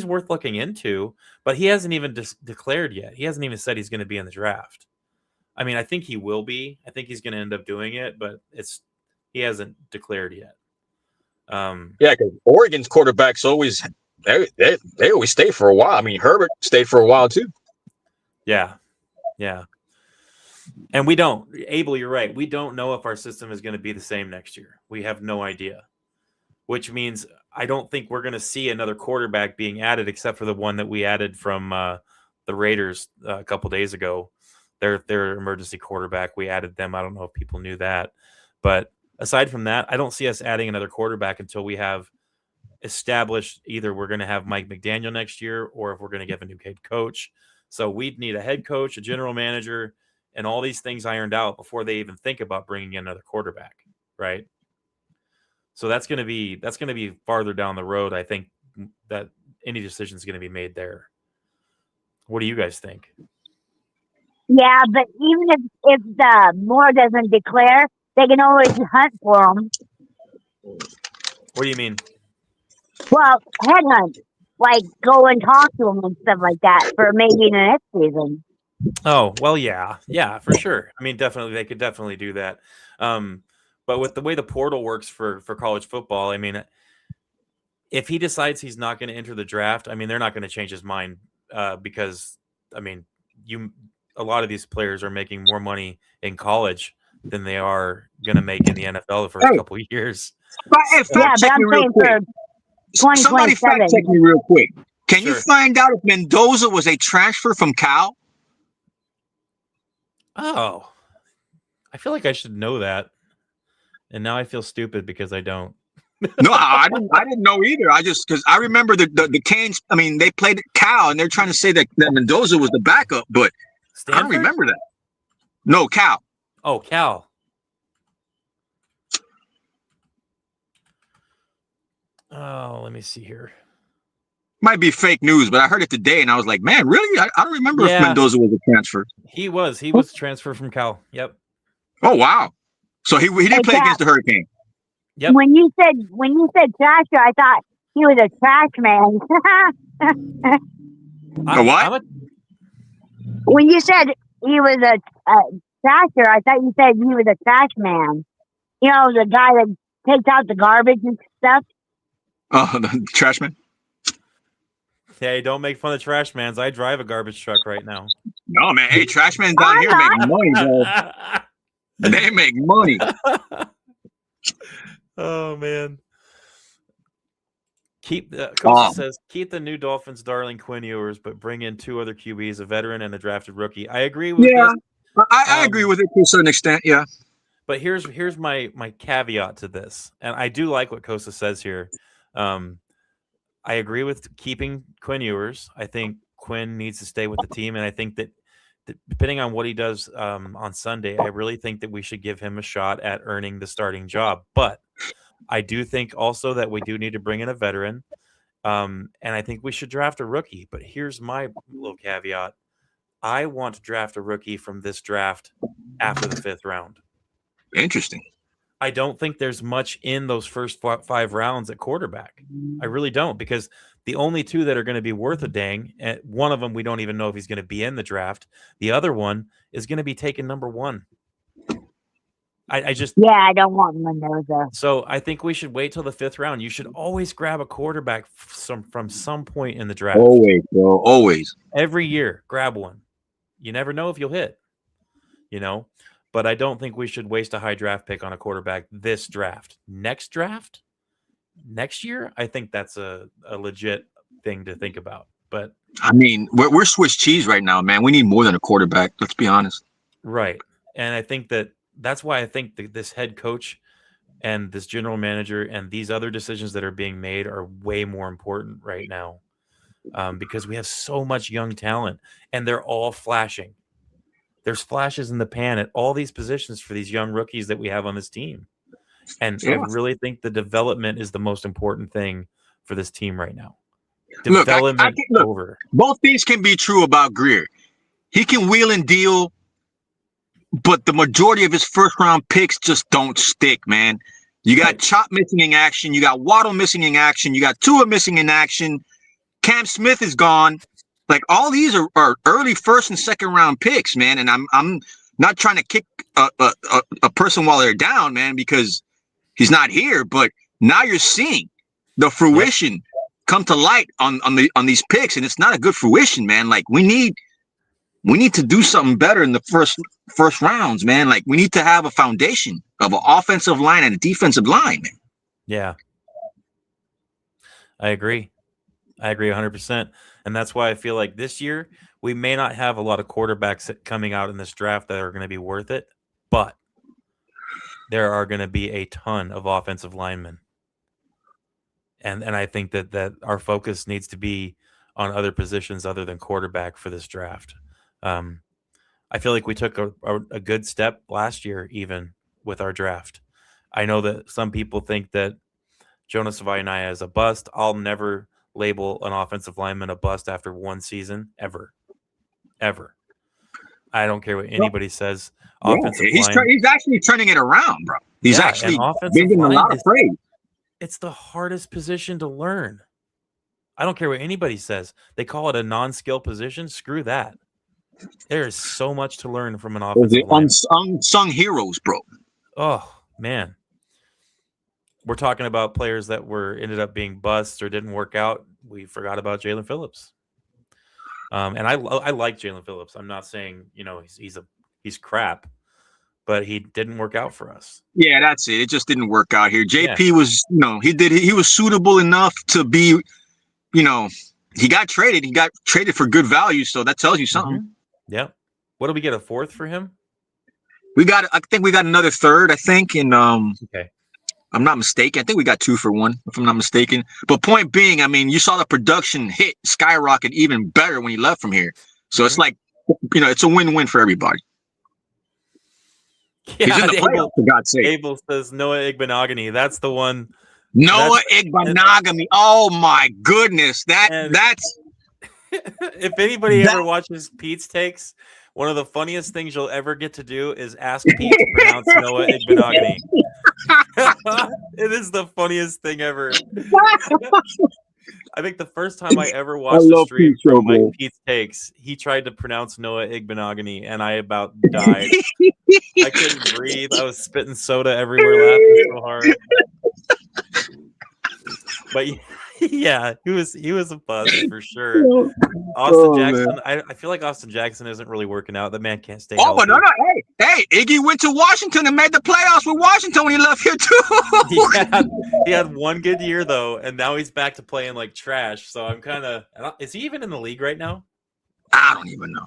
worth looking into. But he hasn't even declared yet. He hasn't even said he's going to be in the draft. I mean, I think he will be. I think he's going to end up doing it, but he hasn't declared yet. Yeah, because Oregon's quarterbacks always they always stay for a while. I mean, Herbert stayed for a while too. Yeah. And we don't, Abel, you're right. We don't know if our system is going to be the same next year. We have no idea, which means I don't think we're going to see another quarterback being added except for the one that we added from the Raiders a couple days ago. their emergency quarterback. We added them. I don't know if people knew that, but aside from that, I don't see us adding another quarterback until we have established either we're going to have Mike McDaniel next year or if we're going to get a new head coach. So we'd need a head coach, a general manager, and all these things ironed out before they even think about bringing in another quarterback, right? So that's going to be farther down the road. I think that any decision is going to be made there. What do you guys think? Yeah, but even if the Moore doesn't declare, they can always hunt for him. What do you mean? Well, headhunt, like go and talk to him and stuff like that for maybe the next season. Oh, well, yeah, for sure. I mean, definitely, they could definitely do that. But with the way the portal works for college football, I mean, if he decides he's not going to enter the draft, I mean, they're not going to change his mind because, I mean, a lot of these players are making more money in college than they are going to make in the NFL the first couple of years. Yeah, but I'm saying for 2027. Somebody fact check me real quick. Can Sure. you find out if Mendoza was a transfer from Cal? Oh, I feel like I should know that. And now I feel stupid because I don't. No, I didn't know either. Because I remember the Canes. I mean, they played at Cal, and they're trying to say that Mendoza was the backup, but Stanford? I don't remember that. No, Cal. Oh, Cal. Oh, let me see here. Might be fake news, but I heard it today, and I was like, man, really? I don't remember Yeah. if Mendoza was a transfer. He was transferred from Cal. Yep. Oh, wow. So he didn't play against the Hurricane. Yep. When you said trasher, I thought he was a trash man. What? When you said he was a trasher, I thought you said he was a trash man. You know, the guy that takes out the garbage and stuff. Oh, the trash man? Hey, don't make fun of trash mans. I drive a garbage truck right now. No, man. Hey, trash men down here make money, bro. They make money. Oh, man. Coach says, keep the new Dolphins darling Quinn Ewers, but bring in 2 other QBs, a veteran and a drafted rookie. I agree with this. I agree with it to a certain extent, yeah. But here's my caveat to this, and I do like what Kosa says here. I agree with keeping Quinn Ewers. I think Quinn needs to stay with the team, and I think that depending on what he does on Sunday, I really think that we should give him a shot at earning the starting job. But I do think also that we do need to bring in a veteran, and I think we should draft a rookie. But here's my little caveat. I want to draft a rookie from this draft after the 5th round. Interesting. I don't think there's much in those first 5 rounds at quarterback. I really don't, because the only 2 that are going to be worth a dang, and one of them we don't even know if he's going to be in the draft. The other one is going to be taken number 1. I I don't want Mendoza. So I think we should wait till the 5th round. You should always grab a quarterback from some point in the draft. Always, bro. Always. Every year, grab one. You never know if you'll hit. But I don't think we should waste a high draft pick on a quarterback this draft. Next draft, next year, I think that's a legit thing to think about. But I mean, we're Swiss cheese right now, man. We need more than a quarterback. Let's be honest. Right. And I think that's why I think this head coach and this general manager and these other decisions that are being made are way more important right now because we have so much young talent and they're all flashing. There's flashes in the pan at all these positions for these young rookies that we have on this team. And I really think the development is the most important thing for this team right now. Development over. Both things can be true about Greer. He can wheel and deal, but the majority of his first round picks just don't stick, man. You got Chop missing in action. You got Waddle missing in action. You got Tua missing in action. Cam Smith is gone. Like all these are early first and second round picks, man. And I'm not trying to kick a person while they're down, man, because he's not here. But now you're seeing the fruition come to light on these picks, and it's not a good fruition, man. Like we need to do something better in the first rounds, man. Like we need to have a foundation of an offensive line and a defensive line, man. Yeah, I agree. I agree 100%. And that's why I feel like this year we may not have a lot of quarterbacks coming out in this draft that are going to be worth it, but there are going to be a ton of offensive linemen. And I think that our focus needs to be on other positions other than quarterback for this draft. I feel like we took a good step last year even with our draft. I know that some people think that Jonas Savaiinaia is a bust. I'll never label an offensive lineman a bust after one season, ever. I don't care what anybody says. Offensive line, he's actually turning it around, bro. He's actually getting a lot of praise. It's the hardest position to learn. I don't care what anybody says. They call it a non-skill position. Screw that. There is so much to learn from an offensive line. Unsung heroes, bro. Oh, man. We're talking about players that ended up being busts or didn't work out. We forgot about Jalen Phillips. And I like Jalen Phillips. I'm not saying, he's crap, but he didn't work out for us. Yeah, that's it. It just didn't work out here. JP was, he was suitable enough to be, he got traded. He got traded for good value. So that tells you something. Mm-hmm. Yeah. What did we get, a fourth for him? I think we got another third, I think. And okay. I'm not mistaken. I think we got 2 for 1, if I'm not mistaken. But point being, I mean, you saw the production skyrocket even better when he left from here. So it's like, it's a win-win for everybody. Yeah, he's in the playoffs, for God's sake. Abel says Noah Igbenogany. That's the one. Noah Igbenogany. Oh my goodness. That's if anybody ever watches Pete's takes, one of the funniest things you'll ever get to do is ask Pete to pronounce Noah Igbenogany. It is the funniest thing ever. I think the first time I ever watched a stream from Mike Pete's takes, he tried to pronounce Noah Igbenogany, and I about died. I couldn't breathe. I was spitting soda everywhere, laughing so hard. But yeah, he was a bust for sure. Austin Jackson, I feel like Austin Jackson isn't really working out. The man can't stay healthy. But no. Hey, Iggy went to Washington and made the playoffs with Washington when he left here too. He had one good year though, and now he's back to playing like trash. So I'm kind of, is he even in the league right now? I don't even know.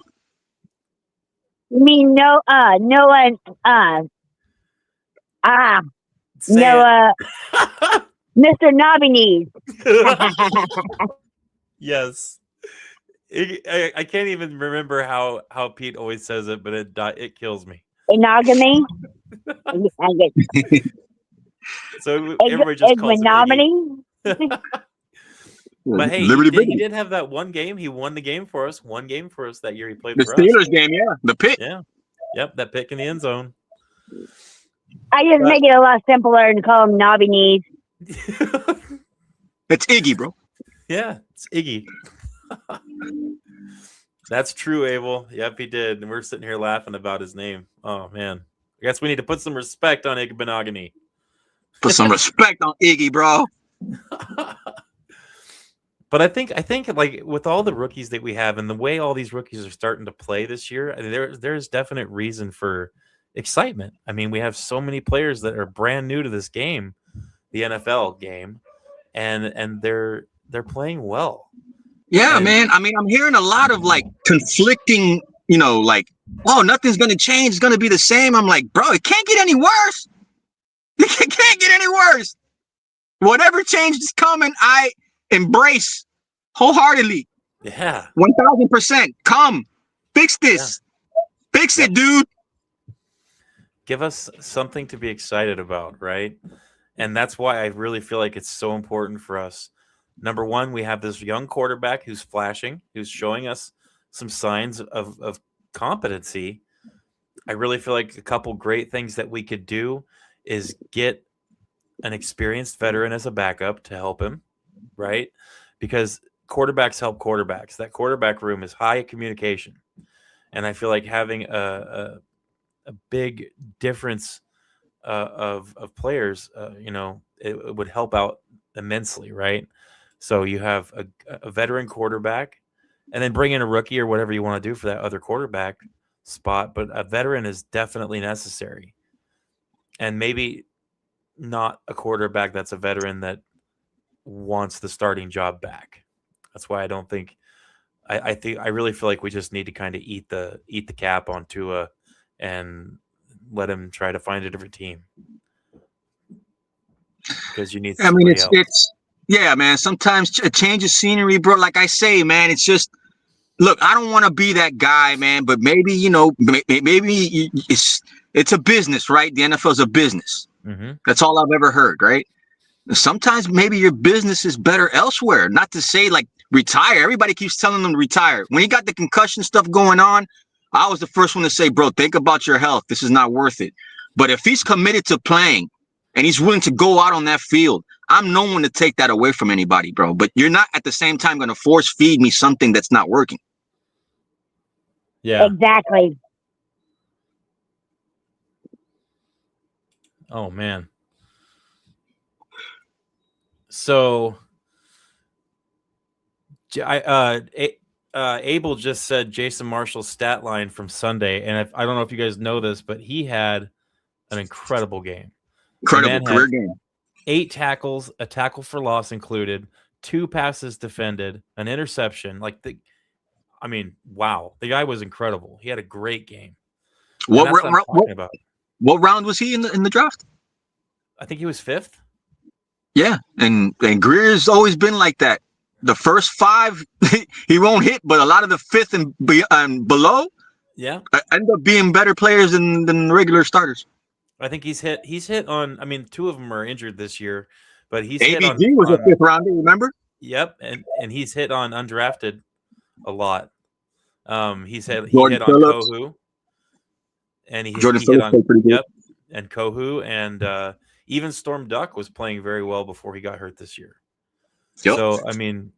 You mean Noah? Mr. Knobby Knees. Yes. I can't even remember how Pete always says it, but it kills me. Monogamy. So everybody just calls him Iggy. But hey, he did have that one game. He won the game for us. One game for us that year. He played for the Steelers game, yeah. The pick. Yeah. Yep, that pick in the end zone. I just make it a lot simpler and call him Knobby Knees. It's Iggy, bro. Yeah, it's Iggy. That's true, Abel. Yep, he did. And we're sitting here laughing about his name. Oh, man. I guess we need to put some respect on Igbenogany. Put some respect on Iggy, bro. But I think like with all the rookies that we have and the way all these rookies are starting to play this year, there's definite reason for excitement. I mean, we have so many players that are brand new to this game, the NFL game, and they're playing well. Yeah, man. I mean, I'm hearing a lot of like conflicting, like, oh, nothing's gonna change, it's gonna be the same. I'm like, bro, it can't get any worse. It can't get any worse. Whatever change is coming, I embrace wholeheartedly. Yeah. 1000%. Come. Fix this. Yeah. Fix it, dude. Give us something to be excited about, right? And that's why I really feel like it's so important for us. Number one, we have this young quarterback who's flashing, who's showing us some signs of competency. I really feel like a couple great things that we could do is get an experienced veteran as a backup to help him, right? Because quarterbacks help quarterbacks. That quarterback room is high communication. And I feel like having a big difference of players, it would help out immensely, right? So you have a veteran quarterback and then bring in a rookie or whatever you want to do for that other quarterback spot. But a veteran is definitely necessary. And maybe not a quarterback that's a veteran that wants the starting job back. That's why I don't think I really feel like we just need to kind of eat the cap on Tua and let him try to find a different team because you need I mean, somebody else. it's yeah, man. Sometimes a change of scenery, bro. Like I say, man, it's just look. I don't want to be that guy, man. But maybe maybe it's a business, right? The NFL is a business. Mm-hmm. That's all I've ever heard, right? Sometimes maybe your business is better elsewhere. Not to say like retire. Everybody keeps telling them to retire. When he got the concussion stuff going on, I was the first one to say, bro, think about your health. This is not worth it. But if he's committed to playing and he's willing to go out on that field, I'm no one to take that away from anybody, bro. But you're not at the same time going to force feed me something that's not working. Yeah. Exactly. Oh man. So Abel just said Jason Marshall's stat line from Sunday, and I don't know if you guys know this, but he had an incredible game. Incredible career game. 8 tackles, a tackle for loss included, 2 passes defended, an interception. Wow, the guy was incredible. He had a great game. What round was he in the draft? I think he was 5th. Yeah, and Greer's always been like that. The first 5 he won't hit, but a lot of the 5th and below, yeah, end up being better players than regular starters. I think he's hit on. I mean, 2 of them are injured this year, but he's ABG hit on. Was a 5th rounder, remember? Yep, and he's hit on undrafted a lot. He hit on Kohu, and he hit on and Kohu, and even Storm Duck was playing very well before he got hurt this year. Yep. So I mean,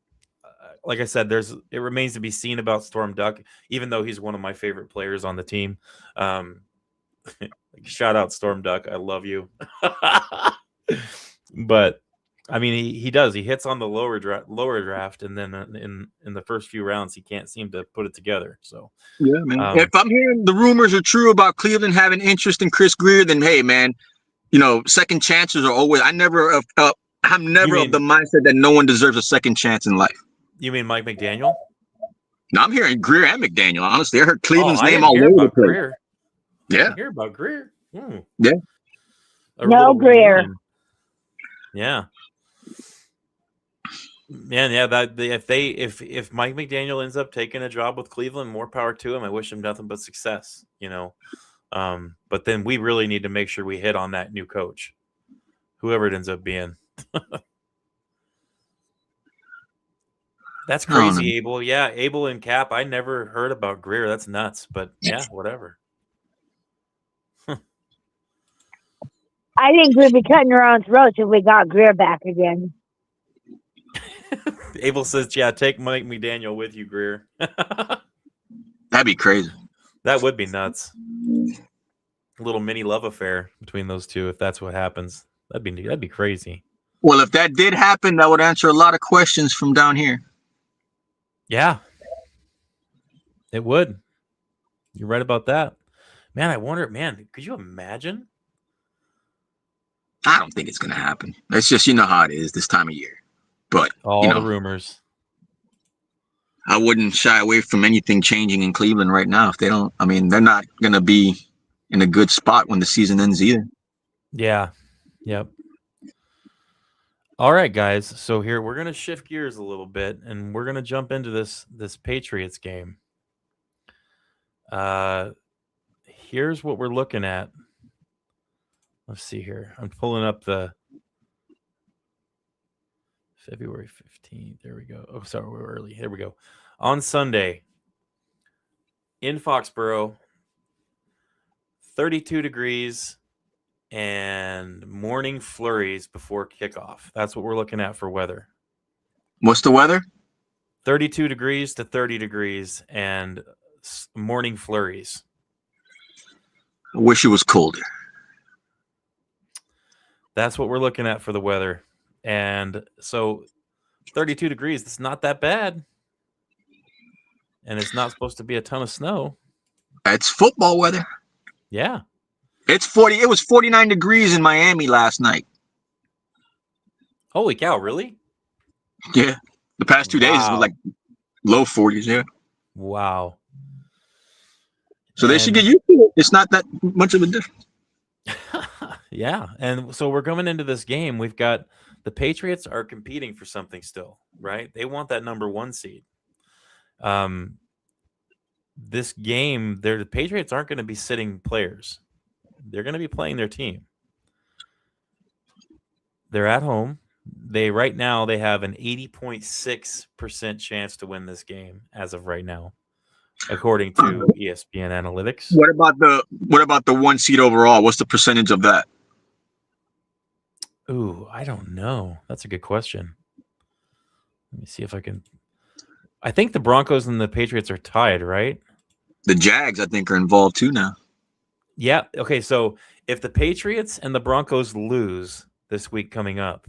like I said, it remains to be seen about Storm Duck, even though he's one of my favorite players on the team. Shout out Storm Duck, I love you. But I mean, he does. He hits on the lower draft, and then in the first few rounds, he can't seem to put it together. So yeah, man. If I'm hearing the rumors are true about Cleveland having interest in Chris Grier, then hey, man, second chances are always. I'm never of the mindset that no one deserves a second chance in life. You mean Mike McDaniel? No, I'm hearing Grier and McDaniel. Honestly, I heard Cleveland's name all over the place. Grier. Yeah, hear about Grier. Yeah, no Grier. Yeah. Man, yeah. If Mike McDaniel ends up taking a job with Cleveland, more power to him. I wish him nothing but success. But then we really need to make sure we hit on that new coach, whoever it ends up being. That's crazy, Abel. Yeah, Abel and Cap. I never heard about Grier. That's nuts. But yeah, whatever. I think we'd be cutting our own throats if we got Grier back again. Abel says, yeah, take Mike McDaniel with you, Grier. That'd be crazy. That would be nuts. A little mini love affair between those two, if that's what happens. That'd be crazy. Well, if that did happen, that would answer a lot of questions from down here. Yeah. It would. You're right about that. Man, I wonder, could you imagine? I don't think it's going to happen. It's just, how it is this time of year. But all the rumors. I wouldn't shy away from anything changing in Cleveland right now. If they don't, they're not going to be in a good spot when the season ends either. Yeah. Yep. All right, guys. So here we're going to shift gears a little bit, and we're going to jump into this Patriots game. Here's what we're looking at. Let's see here. I'm pulling up the February 15th. There we go. Oh, sorry, we're early. Here we go. On Sunday in Foxborough, 32 degrees and morning flurries before kickoff. That's what we're looking at for weather. What's the weather? 32 degrees to 30 degrees and morning flurries. I wish it was colder. That's what we're looking at for the weather. And so 32 degrees, it's not that bad. And it's not supposed to be a ton of snow. It's football weather. Yeah. It's 40. It was 49 degrees in Miami last night. Holy cow, really? Yeah. The past 2 days it was like low 40s. Yeah. Wow. So they should get used to it. It's not that much of a difference. Yeah. And so we're coming into this game. We've got the Patriots are competing for something still, right? They want that number 1 seed. This game, the Patriots aren't going to be sitting players. They're going to be playing their team. They're at home. Right now they have an 80.6% chance to win this game as of right now, according to ESPN analytics. What about the 1 seed overall? What's the percentage of that? Ooh, I don't know. That's a good question. Let me see if I can. I think the Broncos and the Patriots are tied, right? The Jags, I think, are involved too now. Yeah. Okay. So if the Patriots and the Broncos lose this week coming up,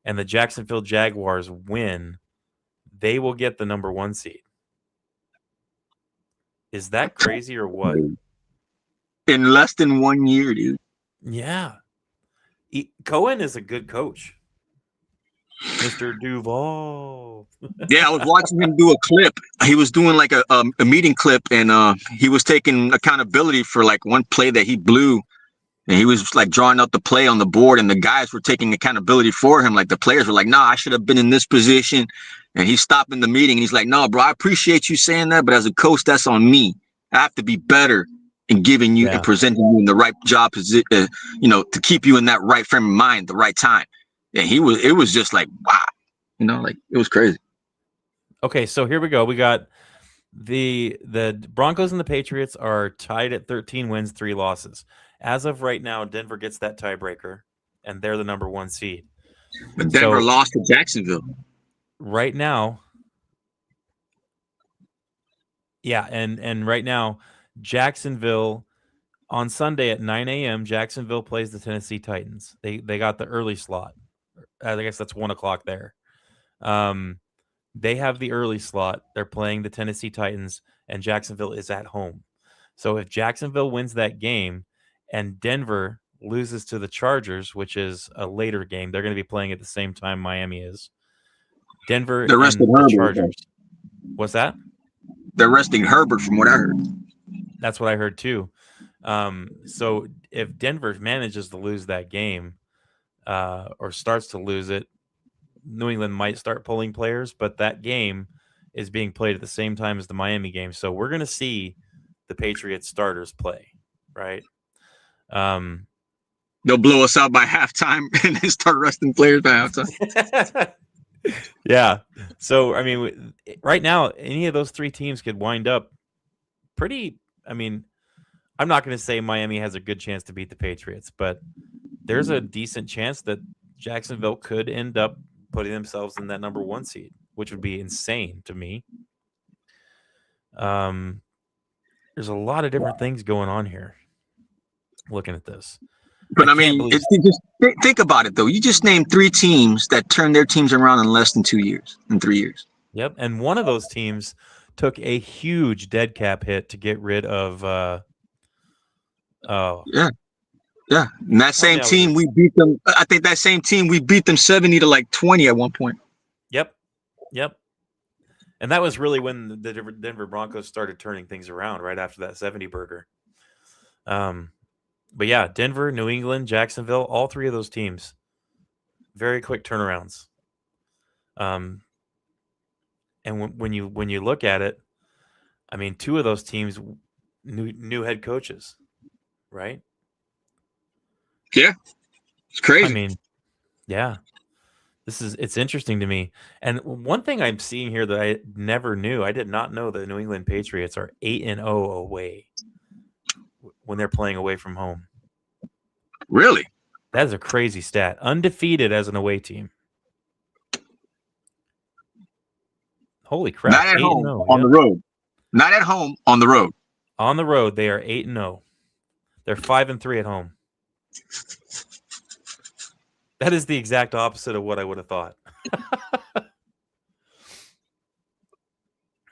and the Jacksonville Jaguars win, they will get the number 1 seed. Is that crazy or what? In less than 1 year, dude. Yeah. Cohen is a good coach. Mr. Duval. Yeah, I was watching him do a clip. He was doing like a meeting clip, and he was taking accountability for like one play that he blew. And he was like drawing out the play on the board, and the guys were taking accountability for him. Like the players were like, "Nah, I should have been in this position." And he's stopping the meeting, and he's like, "No, bro, I appreciate you saying that, but as a coach, that's on me. I have to be better in giving you and presenting you in the right job position, to keep you in that right frame of mind, the right time." And it was just like, wow, like it was crazy. Okay, so here we go. We got the Broncos and the Patriots are tied at 13 wins, 3 losses. As of right now, Denver gets that tiebreaker, and they're the number 1 seed. But Denver lost to Jacksonville. Right now, yeah, and right now, Jacksonville on Sunday at 9 a.m., Jacksonville plays the Tennessee Titans. They got the early slot. I guess that's 1 o'clock there. They have the early slot. They're playing the Tennessee Titans, and Jacksonville is at home. So if Jacksonville wins that game and Denver loses to the Chargers, which is a later game, they're going to be playing at the same time Miami is. Denver and the Chargers. What's that? They're resting Herbert from what I heard. That's what I heard too. So if Denver manages to lose that game or starts to lose it, New England might start pulling players, but that game is being played at the same time as the Miami game. So we're going to see the Patriots starters play, right? They'll blow us out by halftime and then start resting players by halftime. Yeah. So, I mean, right now, any of those 3 teams could wind up pretty. I mean, I'm not going to say Miami has a good chance to beat the Patriots, but there's a decent chance that Jacksonville could end up putting themselves in that number 1 seed, which would be insane to me. There's a lot of different things going on here. Looking at this, but I mean, just think about it though. You just named 3 teams that turned their teams around in less than 2 years, in 3 years. Yep, and one of those teams took a huge dead cap hit to get rid of. Yeah. And that same team, we beat them. I think that same team, we beat them 70 to like 20 at one point. Yep. And that was really when the Denver Broncos started turning things around right after that 70 burger. But yeah, Denver, New England, Jacksonville, all 3 of those teams, very quick turnarounds. And when you look at it, I mean, 2 of those teams, new head coaches, right? Yeah, it's crazy. I mean, yeah, it's interesting to me. And one thing I'm seeing here that I never knew, I did not know the New England Patriots are 8-0 away when they're playing away from home. Really? That is a crazy stat. Undefeated as an away team. Holy crap. Not at home, on the road. Not at home, on the road. On the road, they are 8-0. They're 5-3 at home. That is the exact opposite of what I would have thought.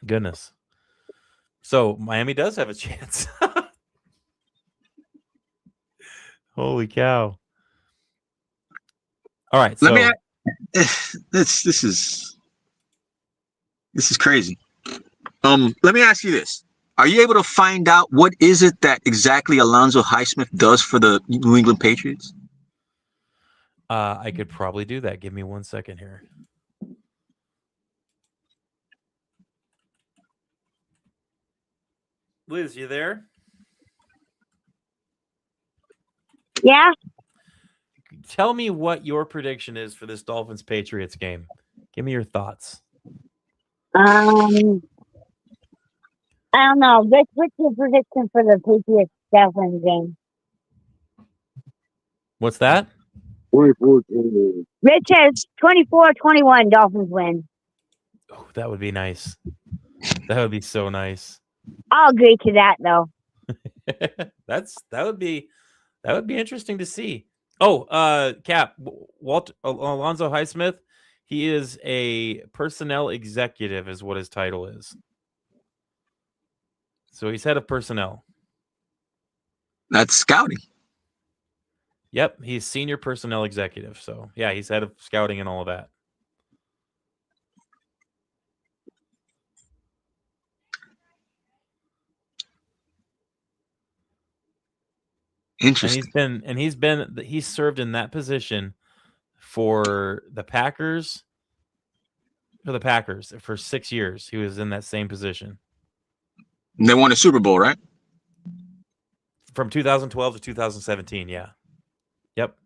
Goodness. So Miami does have a chance. Holy cow. All right. So this is This is crazy. Let me ask you this. Are you able to find out what is it that exactly Alonzo Highsmith does for the New England Patriots? I could probably do that. Give me 1 second here. Liz, you there? Yeah. Tell me what your prediction is for this Dolphins Patriots game. Give me your thoughts. I don't know. What's your prediction for the Patriots Dolphins game? What's that? 24-21. Rich has 24-21 Dolphins win. Oh, that would be nice. That would be so nice. I'll agree to that though. that would be interesting to see. Oh, Cap, Alonzo Highsmith, he is a personnel executive is what his title is. So he's head of personnel. That's scouting. Yep, he's senior personnel executive. So yeah, he's head of scouting and all of that. Interesting. And he's served in that position for the Packers. For 6 years. He was in that same position. And they won a Super Bowl, right? From 2012 to 2017, yeah. Yep.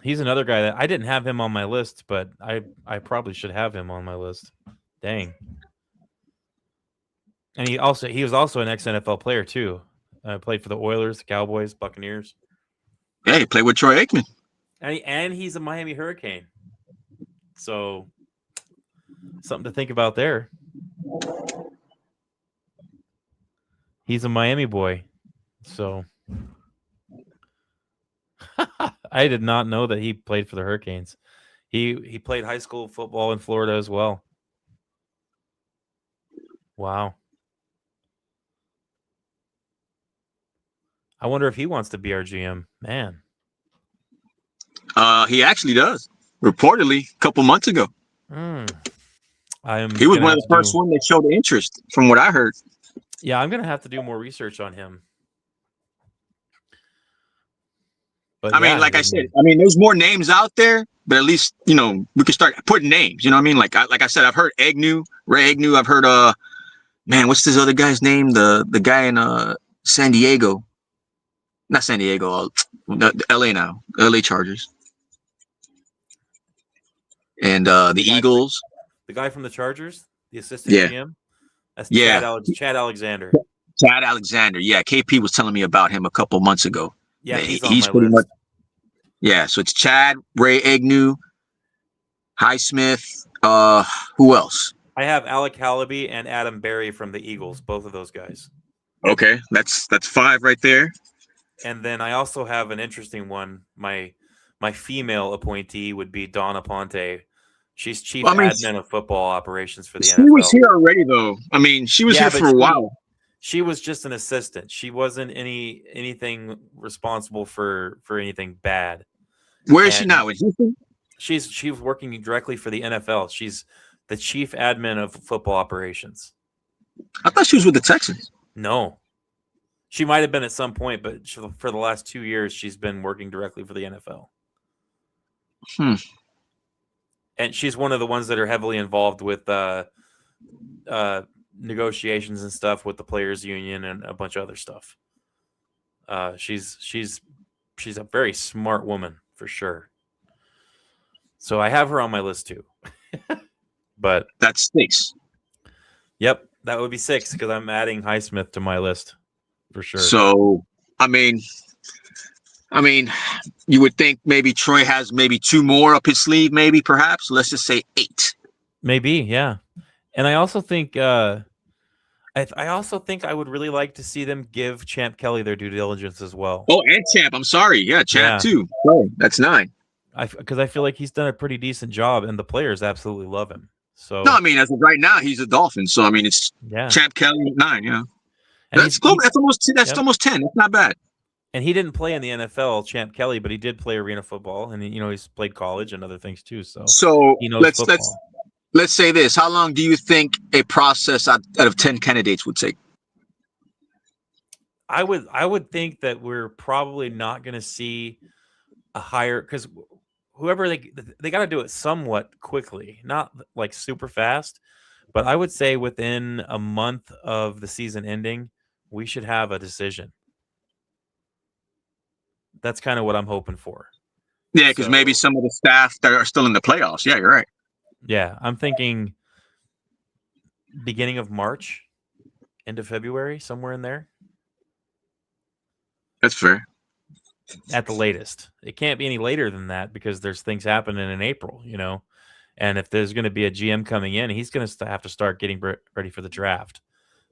He's another guy that I didn't have him on my list, but I probably should have him on my list. Dang. And he was also an ex-NFL player too. Played for the Oilers, the Cowboys, Buccaneers. Yeah, he played with Troy Aikman. And he's a Miami Hurricane. So something to think about there. He's a Miami boy. So I did not know that he played for the Hurricanes. He played high school football in Florida as well. Wow. I wonder if he wants to be our GM. Man. He actually does. Reportedly, a couple months ago. He was one of the first one that showed interest, from what I heard. Yeah, I'm gonna have to do more research on him. But I mean, like I said, there's more names out there, but at least we can start putting names. You know what I mean? Like I said, I've heard Ray Agnew. I've heard what's this other guy's name? The guy in San Diego, not San Diego, LA now, LA Chargers, and the Eagles. The guy from the Chargers, the assistant GM. That's Chad Alexander. Chad Alexander. Yeah, KP was telling me about him a couple months ago. Yeah, he's on my list. Yeah, so it's Chad, Ray Agnew, Highsmith. Who else? I have Alec Hallaby and Adam Berry from the Eagles, both of those guys. Okay, that's 5 right there. And then I also have an interesting one. My female appointee would be Donna Ponte. She's chief admin of football operations for the NFL. She was here already, though. I mean, she was here for a while. She was just an assistant. She wasn't anything responsible for anything bad. Where is she now? In Houston? She's working directly for the NFL. She's the chief admin of football operations. I thought she was with the Texans. No. She might have been at some point, but for the last 2 years, she's been working directly for the NFL. And she's one of the ones that are heavily involved with negotiations and stuff with the players union and a bunch of other stuff. She's a very smart woman for sure. So I have her on my list too. But that's 6. Yep, that would be 6 because I'm adding Highsmith to my list for sure. So I mean, you would think maybe Troy has maybe 2 more up his sleeve, maybe perhaps. Let's just say 8. Maybe, yeah. And I also think I would really like to see them give Champ Kelly their due diligence as well. Oh, and Champ, I'm sorry. Yeah, Champ too. Oh, that's 9. Because I feel like he's done a pretty decent job, and the players absolutely love him. So no, I mean, as of right now, he's a Dolphin. So I mean, it's Champ Kelly 9. Yeah, and that's close. That's almost 10. That's not bad. And he didn't play in the NFL, Champ Kelly, but he did play arena football, and he's played college and other things too. So he knows football. let's say this. How long do you think a process out of 10 candidates would take? I would think that we're probably not going to see a higher, because whoever they got to do it somewhat quickly, not like super fast. But I would say within a month of the season ending, we should have a decision. That's kind of what I'm hoping for. Yeah, because maybe So- some of the staff that are still in the playoffs. Yeah, you're right. Yeah, I'm thinking beginning of March, end of February, somewhere in there That's fair. at the latest. It can't be any later than that because there's things happening in April, you know. And if there's going to be a GM coming in, he's going to have to start getting ready for the draft.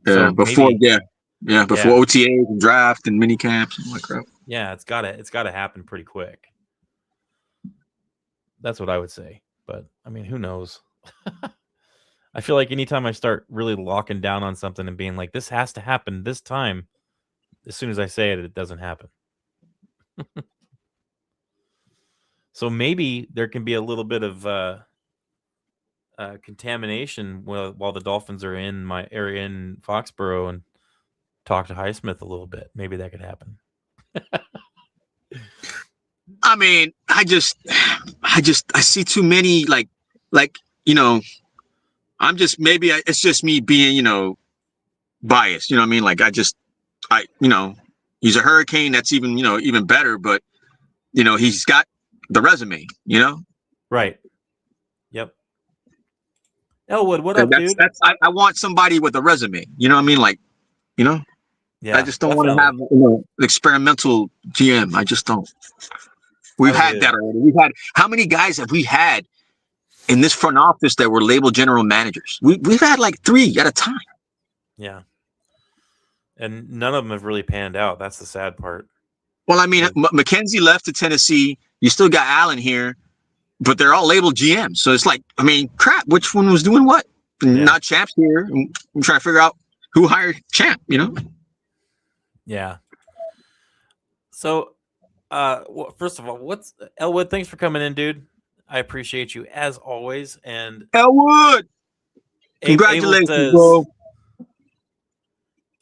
Yeah, So before maybe, before OTAs and draft and mini camps and like that. yeah, it's gotta happen pretty quick. That's what I would say. But I mean, who knows? I feel like anytime I start really locking down on something and being like, this has to happen this time, as soon as I say it, it doesn't happen. So maybe there can be a little bit of contamination while the Dolphins are in my area in Foxborough and talk to Highsmith a little bit. Maybe that could happen. I mean, I see too many like you know. I'm just it's just me being biased. You know what I mean? Like he's a hurricane. That's even better. But he's got the resume. Right. Yep. Elwood, what up, dude? I want somebody with a resume. You know what I mean? Like, yeah, I just don't want to have an experimental GM. I just don't. We've had that already. How many guys have we had in this front office that were labeled general managers? We've had like 3 at a time. Yeah. And none of them have really panned out. That's the sad part. Well, I mean, McKenzie left to Tennessee. You still got Allen here, but they're all labeled GMs. So it's like, I mean, crap, which one was doing what? Yeah. Not Champ's here. I'm trying to figure out who hired Champ, Yeah. So, well, first of all, Elwood, thanks for coming in, dude. I appreciate you as always. And Elwood, congratulations, bro.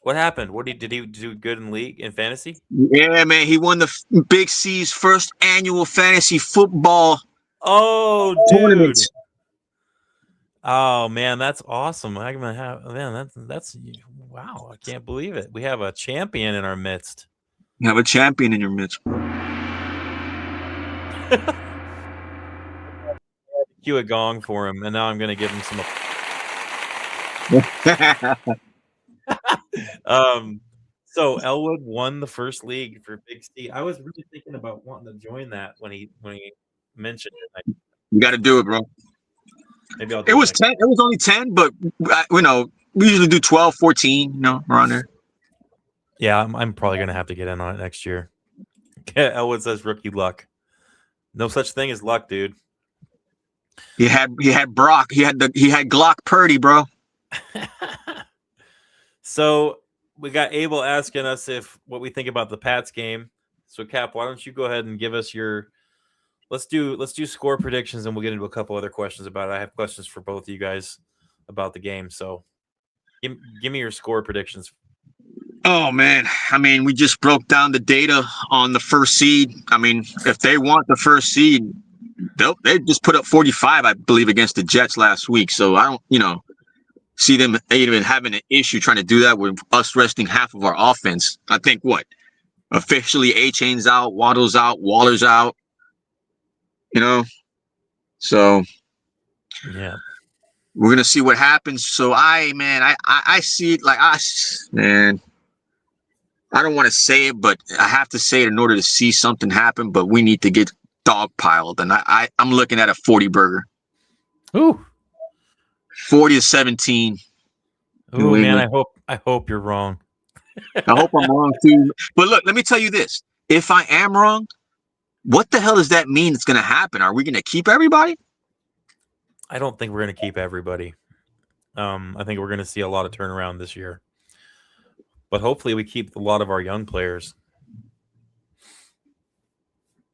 What happened? Did he do good in league in fantasy? Yeah, man, he won the Big C's first annual fantasy football. Oh, dude. Tournament. Oh man, that's awesome. I'm gonna have that's wow. I can't believe it. We have a champion in our midst. You have a champion in your midst. Cue a gong for him, and now I'm gonna give him some. So Elwood won the first league for Big C. I was really thinking about wanting to join that when he mentioned it. You got to do it, bro. Maybe I'll. It was 10. It was only 10, but we usually do 12, 14. Around there. Yeah, I'm probably gonna have to get in on it next year. Elwood says rookie luck. No such thing as luck, dude. He had Brock. He had Glock Purdy, bro. So we got Abel asking us what we think about the Pats game. So Cap, why don't you go ahead and give us your let's do score predictions, and we'll get into a couple other questions about it. I have questions for both of you guys about the game. So give me your score predictions. Oh man, I mean, we just broke down the data on the first seed. I mean, if they want the first seed, they just put up 45, I believe, against the Jets last week. So I don't, see them even having an issue trying to do that with us resting half of our offense. I think officially A-Chain's out, Waddle's out, Waller's out. So yeah, we're gonna see what happens. So I see it like man. I don't want to say it, but I have to say it in order to see something happen. But we need to get dogpiled, and I'm looking at a 40 burger. Ooh, 40-17. Ooh, man, I hope you're wrong. I hope I'm wrong too. But look, let me tell you this: if I am wrong, what the hell does that mean? It's going to happen? Are we going to keep everybody? I don't think we're going to keep everybody. I think we're going to see a lot of turnaround this year. But hopefully we keep a lot of our young players.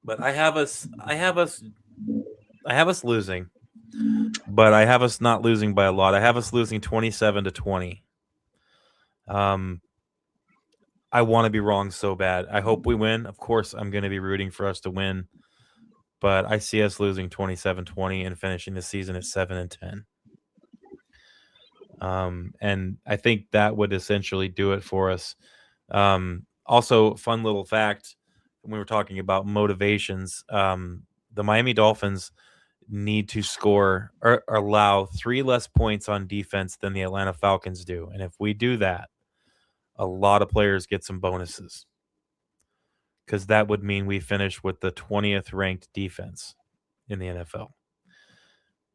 But I have us losing. but I have us not losing by a lot. I have us losing 27-20. I want to be wrong so bad. I hope we win. Of course, I'm going to be rooting for us to win, but I see us losing 27-20 and finishing the season at 7-10. And I think that would essentially do it for us. Also, fun little fact, when we were talking about motivations, the Miami Dolphins need to score or allow 3 less points on defense than the Atlanta Falcons do. And if we do that, a lot of players get some bonuses, because that would mean we finish with the 20th ranked defense in the NFL.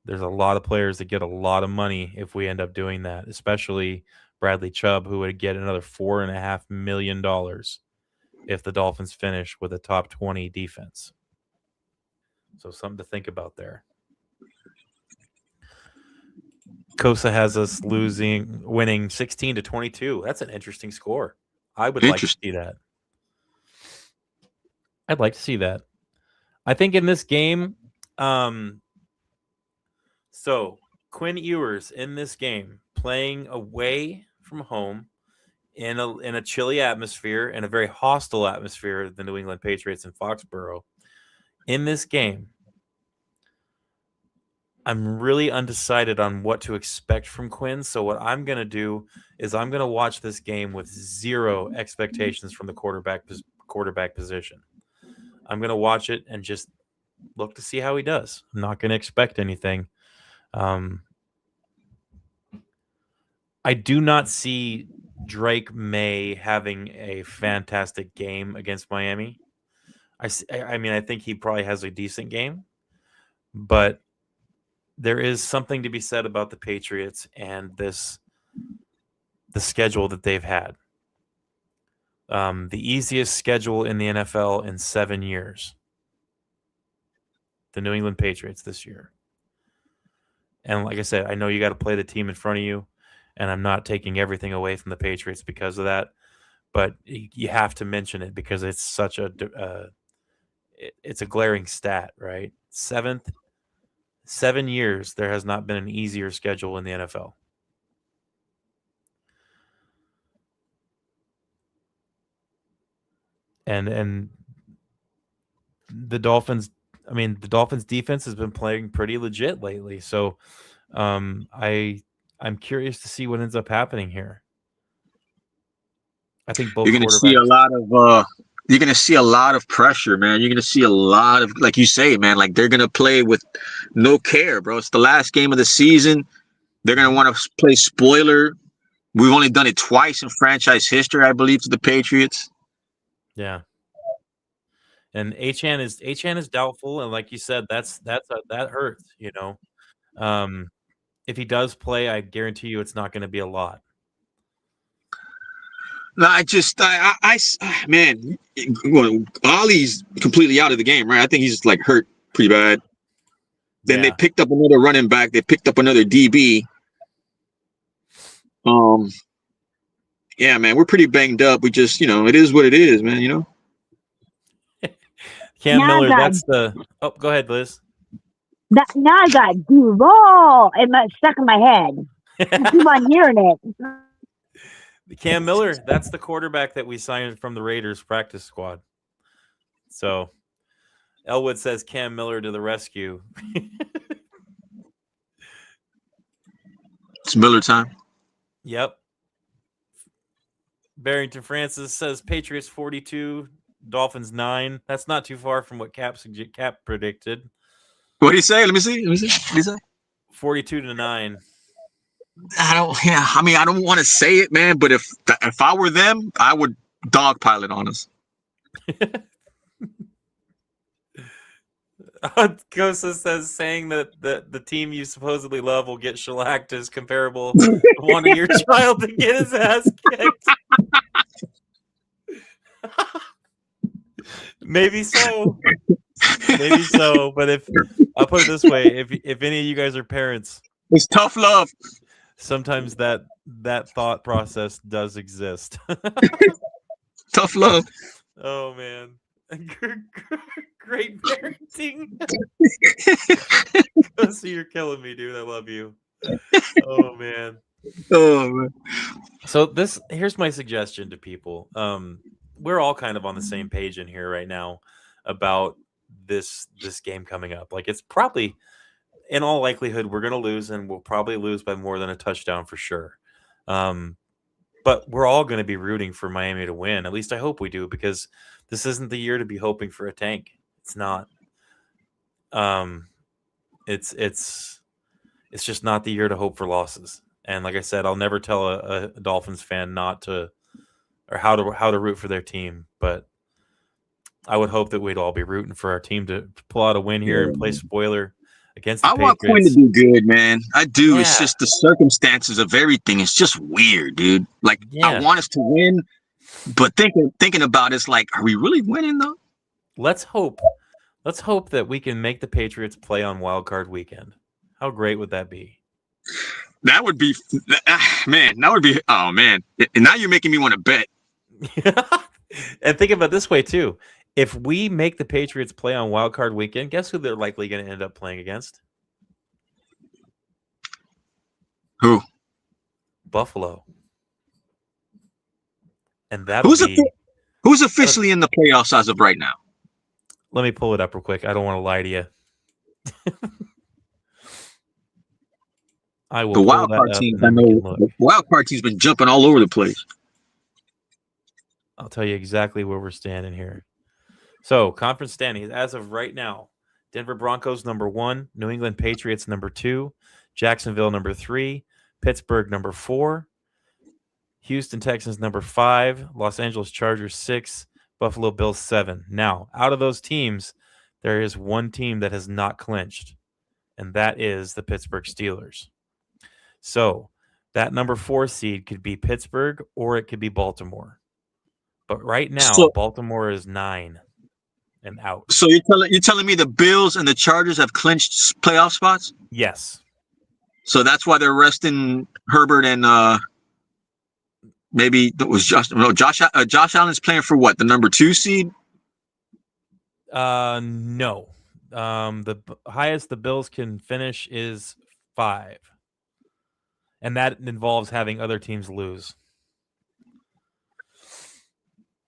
There's a lot of players that get a lot of money if we end up doing that, especially Bradley Chubb, who would get another $4.5 million if the Dolphins finish with a top 20 defense. So something to think about there. Kosa has us winning 16-22. That's an interesting score. I would like to see that. I'd like to see that. I think in this game, so Quinn Ewers in this game playing away from home in a chilly atmosphere and a very hostile atmosphere, the New England Patriots in Foxborough. In this game, I'm really undecided on what to expect from Quinn. So what I'm going to do is I'm going to watch this game with 0 expectations from the quarterback position. I'm going to watch it and just look to see how he does. I'm not going to expect anything. I do not see Drake May having a fantastic game against Miami. I mean, I think he probably has a decent game, but there is something to be said about the Patriots and the schedule that they've had. The easiest schedule in the NFL in 7 years. The New England Patriots this year. And like I said, I know you got to play the team in front of you, and I'm not taking everything away from the Patriots because of that, but you have to mention it because it's such it's a glaring stat, right? 7 years, there has not been an easier schedule in the NFL. And the Dolphins, the Dolphins defense has been playing pretty legit lately. So I'm curious to see what ends up happening here. I think both you're going to see a lot of you're going to see a lot of pressure, man. You're going to see a lot of, like you say, man, like they're going to play with no care, bro. It's the last game of the season. They're going to want to play spoiler. We've only done it twice in franchise history, I believe, to the Patriots. Yeah. And Achane is doubtful, and like you said, that hurts, you know. If he does play, I guarantee you it's not going to be a lot. No, man, Ollie's completely out of the game, right? I think he's like hurt pretty bad. Then they picked up another running back. They picked up another DB. Yeah, man, we're pretty banged up. We just, it is what it is, man, Cam Miller, that's the... Oh, go ahead, Liz. Now I got Duval stuck in my head. I keep on hearing it. Cam Miller, that's the quarterback that we signed from the Raiders practice squad. So Elwood says Cam Miller to the rescue. It's Miller time. Yep. Barrington Francis says Patriots 42, Dolphins 9. That's not too far from what Cap predicted. What did he say? Let me see. What did he say? 42-9. I don't want to say it, man, but if I were them, I would dogpile it on us. Kosa says saying that the team you supposedly love will get shellacked is comparable to wanting your child to get his ass kicked. Maybe so. But if I'll put it this way, if any of you guys are parents, it's tough love. Sometimes that thought process does exist. Tough love. Oh man. Great parenting. So you're killing me, dude. I love you. Oh man. Oh, man. So here's my suggestion to people. We're all kind of on the same page in here right now about this game coming up. Like, it's probably, in all likelihood, we're gonna lose, and we'll probably lose by more than a touchdown for sure. But we're all going to be rooting for Miami to win. At least I hope we do, because this isn't the year to be hoping for a tank. It's not. It's just not the year to hope for losses. And like I said, I'll never tell a Dolphins fan not to, or how to root for their team. But I would hope that we'd all be rooting for our team to pull out a win here and play spoiler against the I want Quinn Patriots. to do good, man. I do. Yeah. It's just the circumstances of everything. It's just weird, dude. Like, I want us to win, but thinking about it's like, are we really winning though? Let's hope that we can make the Patriots play on Wild Card Weekend. How great would that be? That would be, man. That would be. Oh man! And now you're making me want to bet. And think about it this way too: if we make the Patriots play on Wild Card Weekend, guess who they're likely going to end up playing against? Who? Buffalo. And who's officially in the playoffs as of right now? Let me pull it up real quick. I don't want to lie to you. I will. The wild card team. I know the wild card team's been jumping all over the place. I'll tell you exactly where we're standing here. So, conference standings as of right now: Denver Broncos number 1, New England Patriots number 2, Jacksonville number 3, Pittsburgh number 4, Houston Texans number 5, Los Angeles Chargers 6, Buffalo Bills 7. Now, out of those teams, there is one team that has not clinched, and that is the Pittsburgh Steelers. So, that number 4 seed could be Pittsburgh or it could be Baltimore. But right now, Baltimore is 9 and out. So you're telling me the Bills and the Chargers have clinched playoff spots? Yes. So that's why they're resting Herbert and maybe it was Josh Allen's playing for what? The number 2 seed? No. The highest the Bills can finish is 5. And that involves having other teams lose.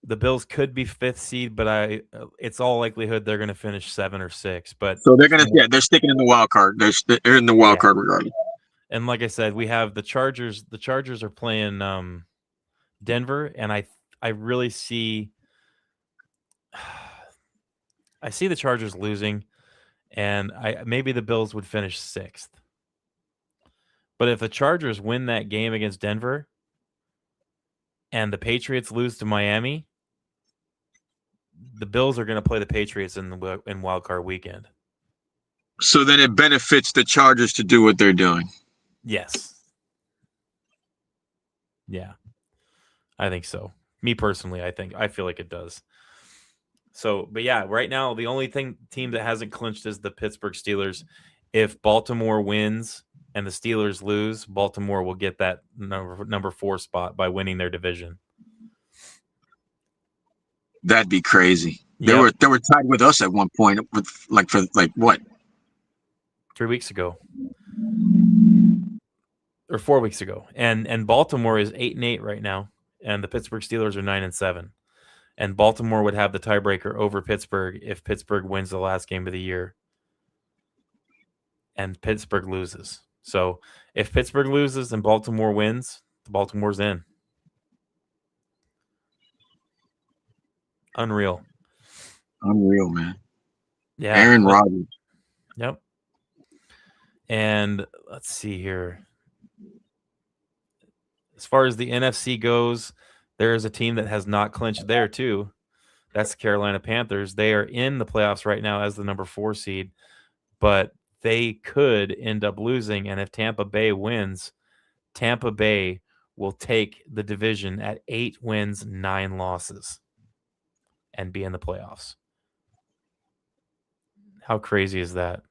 The Bills could be 5th seed, but it's all likelihood they're going to finish 7 or 6. But so they're sticking in the wild card. They're in the wild card regardless. And like I said, we have the Chargers. The Chargers are playing Denver, and I really see the Chargers losing, and maybe the Bills would finish 6th. But if the Chargers win that game against Denver and the Patriots lose to Miami, the Bills are going to play the Patriots in Wild Card Weekend. So then it benefits the Chargers to do what they're doing. Yes. Yeah. I think so. Me personally, I feel like it does. So, but yeah, right now the only team that hasn't clinched is the Pittsburgh Steelers. If Baltimore wins and the Steelers lose, Baltimore will get that number 4 spot by winning their division. That'd be crazy. Yep. They were tied with us at one point for what? 3 weeks ago. Or 4 weeks ago. And Baltimore is 8-8 right now, and the Pittsburgh Steelers are 9-7. And Baltimore would have the tiebreaker over Pittsburgh if Pittsburgh wins the last game of the year and Pittsburgh loses. So if Pittsburgh loses and Baltimore wins, Baltimore's in. Unreal, man. Yeah. Aaron Rodgers. Yep. And let's see here. As far as the NFC goes, there is a team that has not clinched there too. That's the Carolina Panthers. They are in the playoffs right now as the number 4 seed, but they could end up losing. And if Tampa Bay wins, Tampa Bay will take the division at 8 wins, 9 losses and be in the playoffs. How crazy is that?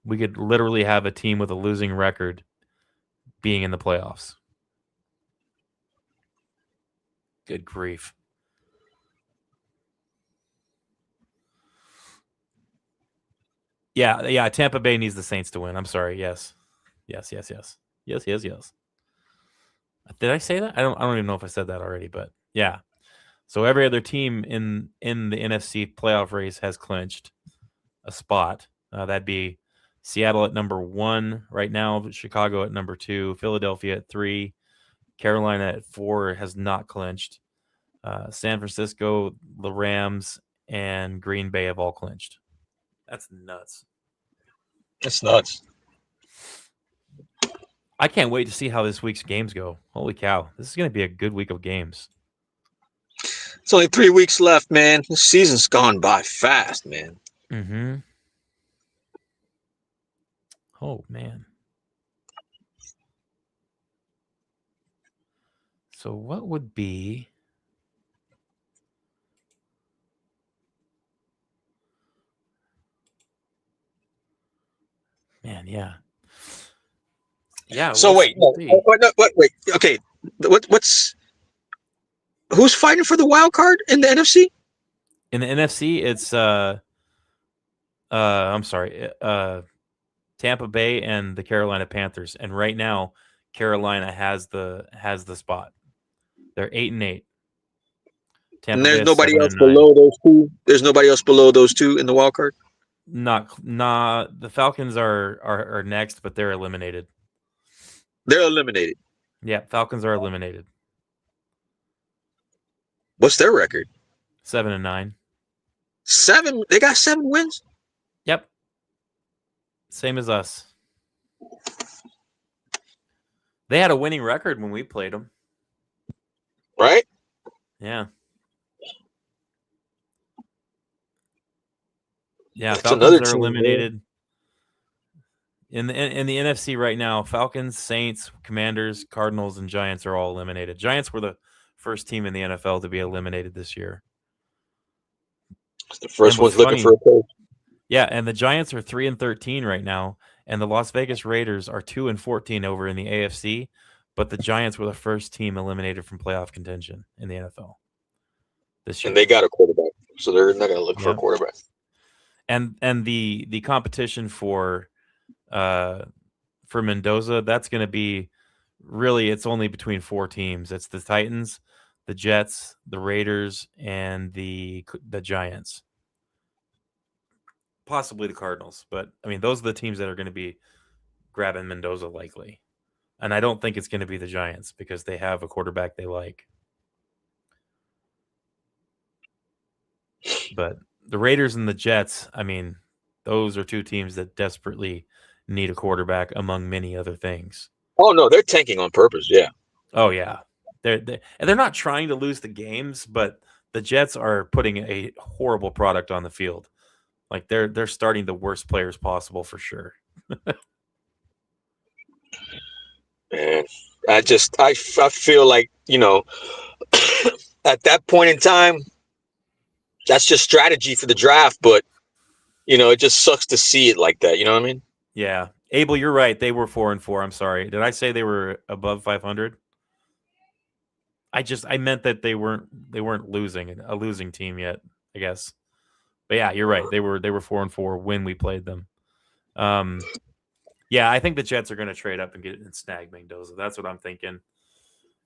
We could literally have a team with a losing record being in the playoffs. Good grief. Yeah. Tampa Bay needs the Saints to win. I'm sorry. Yes. Yes. Did I say that? I don't even know if I said that already, but yeah. So every other team in the NFC playoff race has clinched a spot. That'd be Seattle at number 1 right now, Chicago at number 2, Philadelphia at 3, Carolina at 4 has not clinched. San Francisco, the Rams, and Green Bay have all clinched. That's nuts. That's nuts. I can't wait to see how this week's games go. Holy cow. This is going to be a good week of games. It's only 3 weeks left, man. The season's gone by fast, man. Mm-hmm. Oh, man. So what would be... Man, yeah. Yeah. So wait. Okay. Who's fighting for the wild card in the NFC? In the NFC, it's I'm sorry, Tampa Bay and the Carolina Panthers. And right now, Carolina has the spot. They're 8-8. Tampa And there's Bay nobody else 7-9. below those two. There's nobody else below those two in the wild card. The Falcons are next, but they're eliminated. They're eliminated. Yeah, Falcons are eliminated. What's their record? 7-9. 7. They got 7 wins. Yep. Same as us. They had a winning record when we played them. Right? Yeah. Yeah, That's Falcons another are team, eliminated. In the NFC right now, Falcons, Saints, Commanders, Cardinals, and Giants are all eliminated. Giants were the first team in the NFL to be eliminated this year. It's the first one's looking for a coach. Yeah, and the Giants are 3-13 right now, and the Las Vegas Raiders are 2-14 over in the AFC. But the Giants were the first team eliminated from playoff contention in the NFL this year. And they got a quarterback, so they're not going to look for a quarterback. And the competition for Mendoza, that's going to be really, it's only between 4 teams. It's the Titans, the Jets, the Raiders, and the Giants. Possibly the Cardinals, but I mean, those are the teams that are going to be grabbing Mendoza likely. And I don't think it's going to be the Giants because they have a quarterback they like. But the Raiders and the Jets, I mean, those are 2 teams that desperately need a quarterback among many other things. Oh, no, they're tanking on purpose, yeah. Oh, yeah. They're not trying to lose the games, but the Jets are putting a horrible product on the field. Like, they're starting the worst players possible for sure. Man, I feel like, at that point in time, that's just strategy for the draft, but it just sucks to see it like that. You know what I mean? Yeah. Abel, you're right. They were 4-4. I'm sorry. Did I say they were above 500? I meant that they weren't losing a losing team yet, I guess. But yeah, you're right. They were 4-4 when we played them. Yeah, I think the Jets are going to trade up and snag Mendoza. That's what I'm thinking.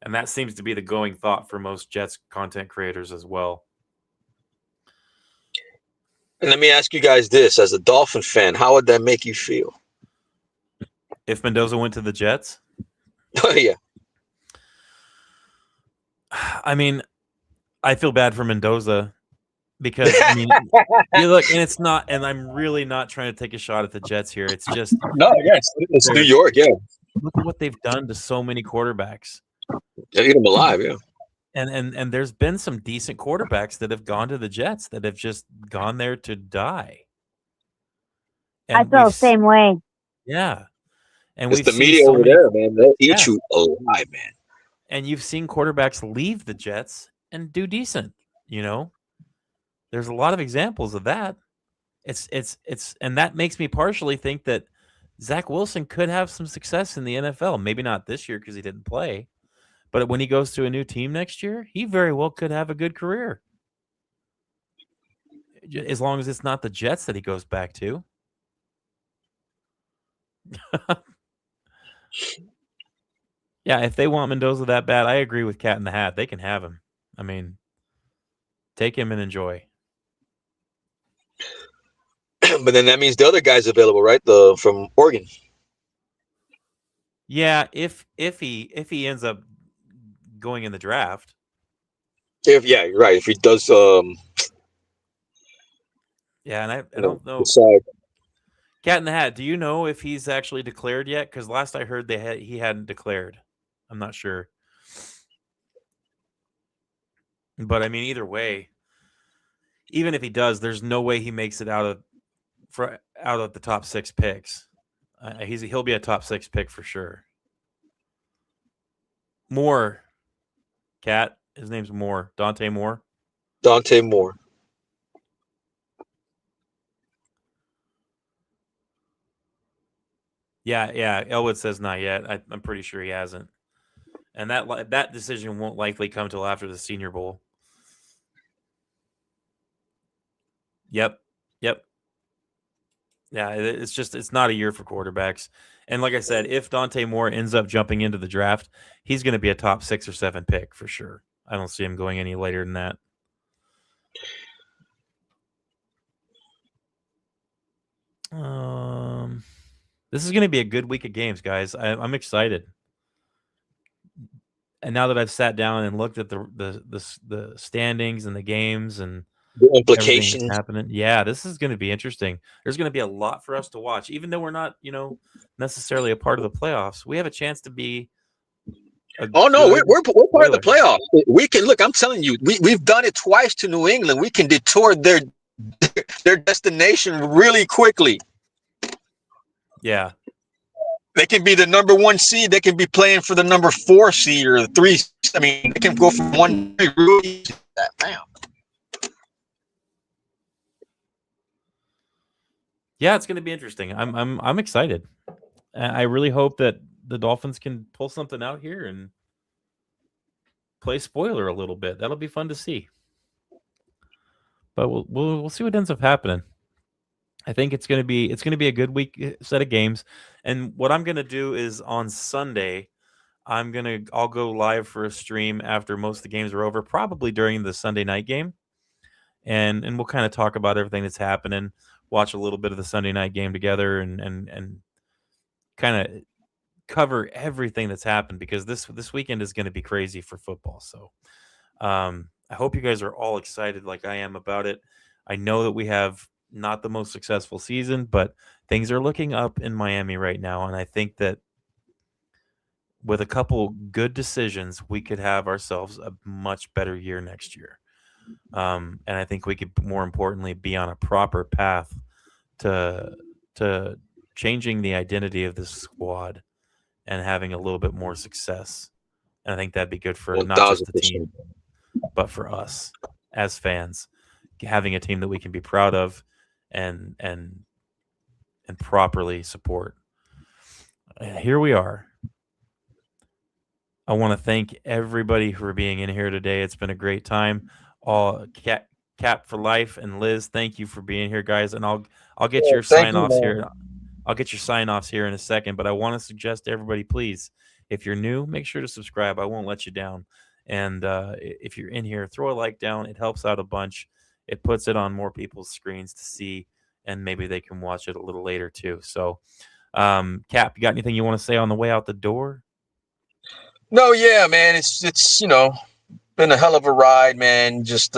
And that seems to be the going thought for most Jets content creators as well. And let me ask you guys this. As a Dolphin fan, how would that make you feel? If Mendoza went to the Jets? Oh, yeah. I mean, I feel bad for Mendoza because, I mean, you look, and it's not, and I'm really not trying to take a shot at the Jets here. It's just. No, yes. It's New York, yeah. Look at what they've done to so many quarterbacks. They eat them alive, yeah. And there's been some decent quarterbacks that have gone to the Jets that have just gone there to die. And I feel the same way. Yeah. And it's the media over there, man. They'll eat you alive, man. And you've seen quarterbacks leave the Jets and do decent, There's a lot of examples of that. It's and that makes me partially think that Zach Wilson could have some success in the NFL. Maybe not this year because he didn't play. But when he goes to a new team next year, he very well could have a good career. As long as it's not the Jets that he goes back to. Yeah, if they want Mendoza that bad, I agree with Cat in the Hat. They can have him. I mean, take him and enjoy. But then that means the other guy's available, right? From Oregon. Yeah, if he ends up going in the draft. You're right. If he does, Yeah, and I don't know. decide. Cat in the Hat, do you know if he's actually declared yet? Because last I heard he hadn't declared. I'm not sure. But I mean, either way, even if he does, there's no way he makes it out of the top 6 picks. He'll be a top 6 pick for sure. Moore, Cat. His name's Moore. Dante Moore. Dante Moore. Yeah. Elwood says not yet. I'm pretty sure he hasn't. And that decision won't likely come till after the Senior Bowl. Yep. Yeah, it's not a year for quarterbacks. And like I said, if Dante Moore ends up jumping into the draft, he's going to be a top 6 or 7 pick for sure. I don't see him going any later than that. This is going to be a good week of games, guys. I'm excited. And now that I've sat down and looked at the standings and the games and the implications happening, yeah, this is going to be interesting. There's going to be a lot for us to watch, even though we're not, necessarily a part of the playoffs. We have a chance to be. We're part of the playoffs. We can look. I'm telling you, we've done it twice to New England. We can detour their destination really quickly. Yeah. They can be the number 1 seed. They can be playing for the number 4 seed or the 3. I mean, they can go from 1 really easy. Bam. Yeah, it's going to be interesting. I'm excited. I really hope that the Dolphins can pull something out here and play spoiler a little bit. That'll be fun to see. But we'll see what ends up happening. I think it's going to be a good set of games. And what I'm going to do is on Sunday, I'll go live for a stream after most of the games are over, probably during the Sunday night game. And we'll kind of talk about everything that's happening, watch a little bit of the Sunday night game together and kind of cover everything that's happened, because this weekend is going to be crazy for football. So I hope you guys are all excited like I am about it. I know that we have not the most successful season, but things are looking up in Miami right now. And I think that with a couple good decisions, we could have ourselves a much better year next year. And I think we could, more importantly, be on a proper path to changing the identity of this squad and having a little bit more success. And I think that'd be good for not just the team, but for us as fans, having a team that we can be proud of and properly support. And here we are. I want to thank everybody for being in here today. It's been a great time. Cap for life and Liz, thank you for being here, guys. And I'll get your sign-offs here. I'll get your sign-offs here in a second, but I want to suggest to everybody, please, if you're new, make sure to subscribe. I won't let you down. And if you're in here, throw a like down. It helps out a bunch. It puts it on more people's screens to see, and maybe they can watch it a little later too. So, Cap, you got anything you want to say on the way out the door? No, yeah, man. It's been a hell of a ride, man. Just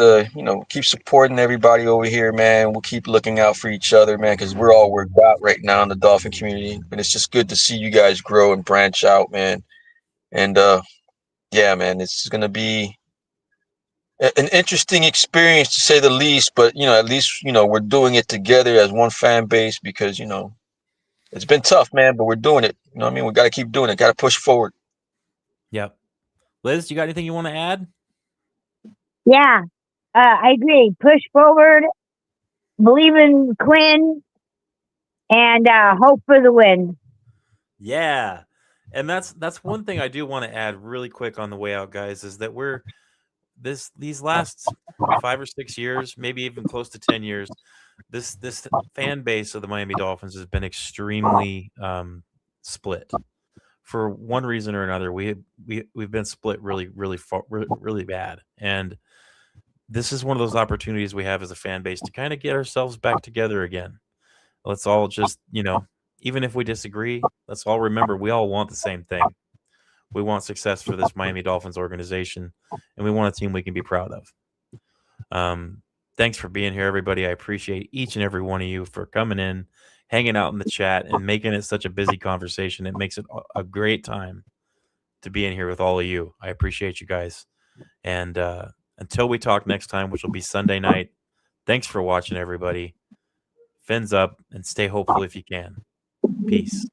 keep supporting everybody over here, man. We'll keep looking out for each other, man, because we're all worked out right now in the Dolphin community. And it's just good to see you guys grow and branch out, man. And yeah, man, it's gonna be an interesting experience to say the least. But at least we're doing it together as one fan base, because it's been tough, man. But we're doing it. You know what I mean? We got to keep doing it. Got to push forward. Yep. Liz, you got anything you want to add? Yeah, I agree. Push forward, believe in Quinn, and hope for the win. Yeah, and that's one thing I do want to add really quick on the way out, guys, is that these last 5 or 6 years, maybe even close to 10 years, this fan base of the Miami Dolphins has been extremely split for one reason or another. We've been split really bad, and this is one of those opportunities we have as a fan base to kind of get ourselves back together again. Let's all just, even if we disagree, let's all remember we all want the same thing. We want success for this Miami Dolphins organization, and we want a team we can be proud of. Thanks for being here, everybody. I appreciate each and every one of you for coming in, hanging out in the chat, and making it such a busy conversation. It makes it a great time to be in here with all of you. I appreciate you guys. And until we talk next time, which will be Sunday night, thanks for watching, everybody. Fins up and stay hopeful if you can. Peace.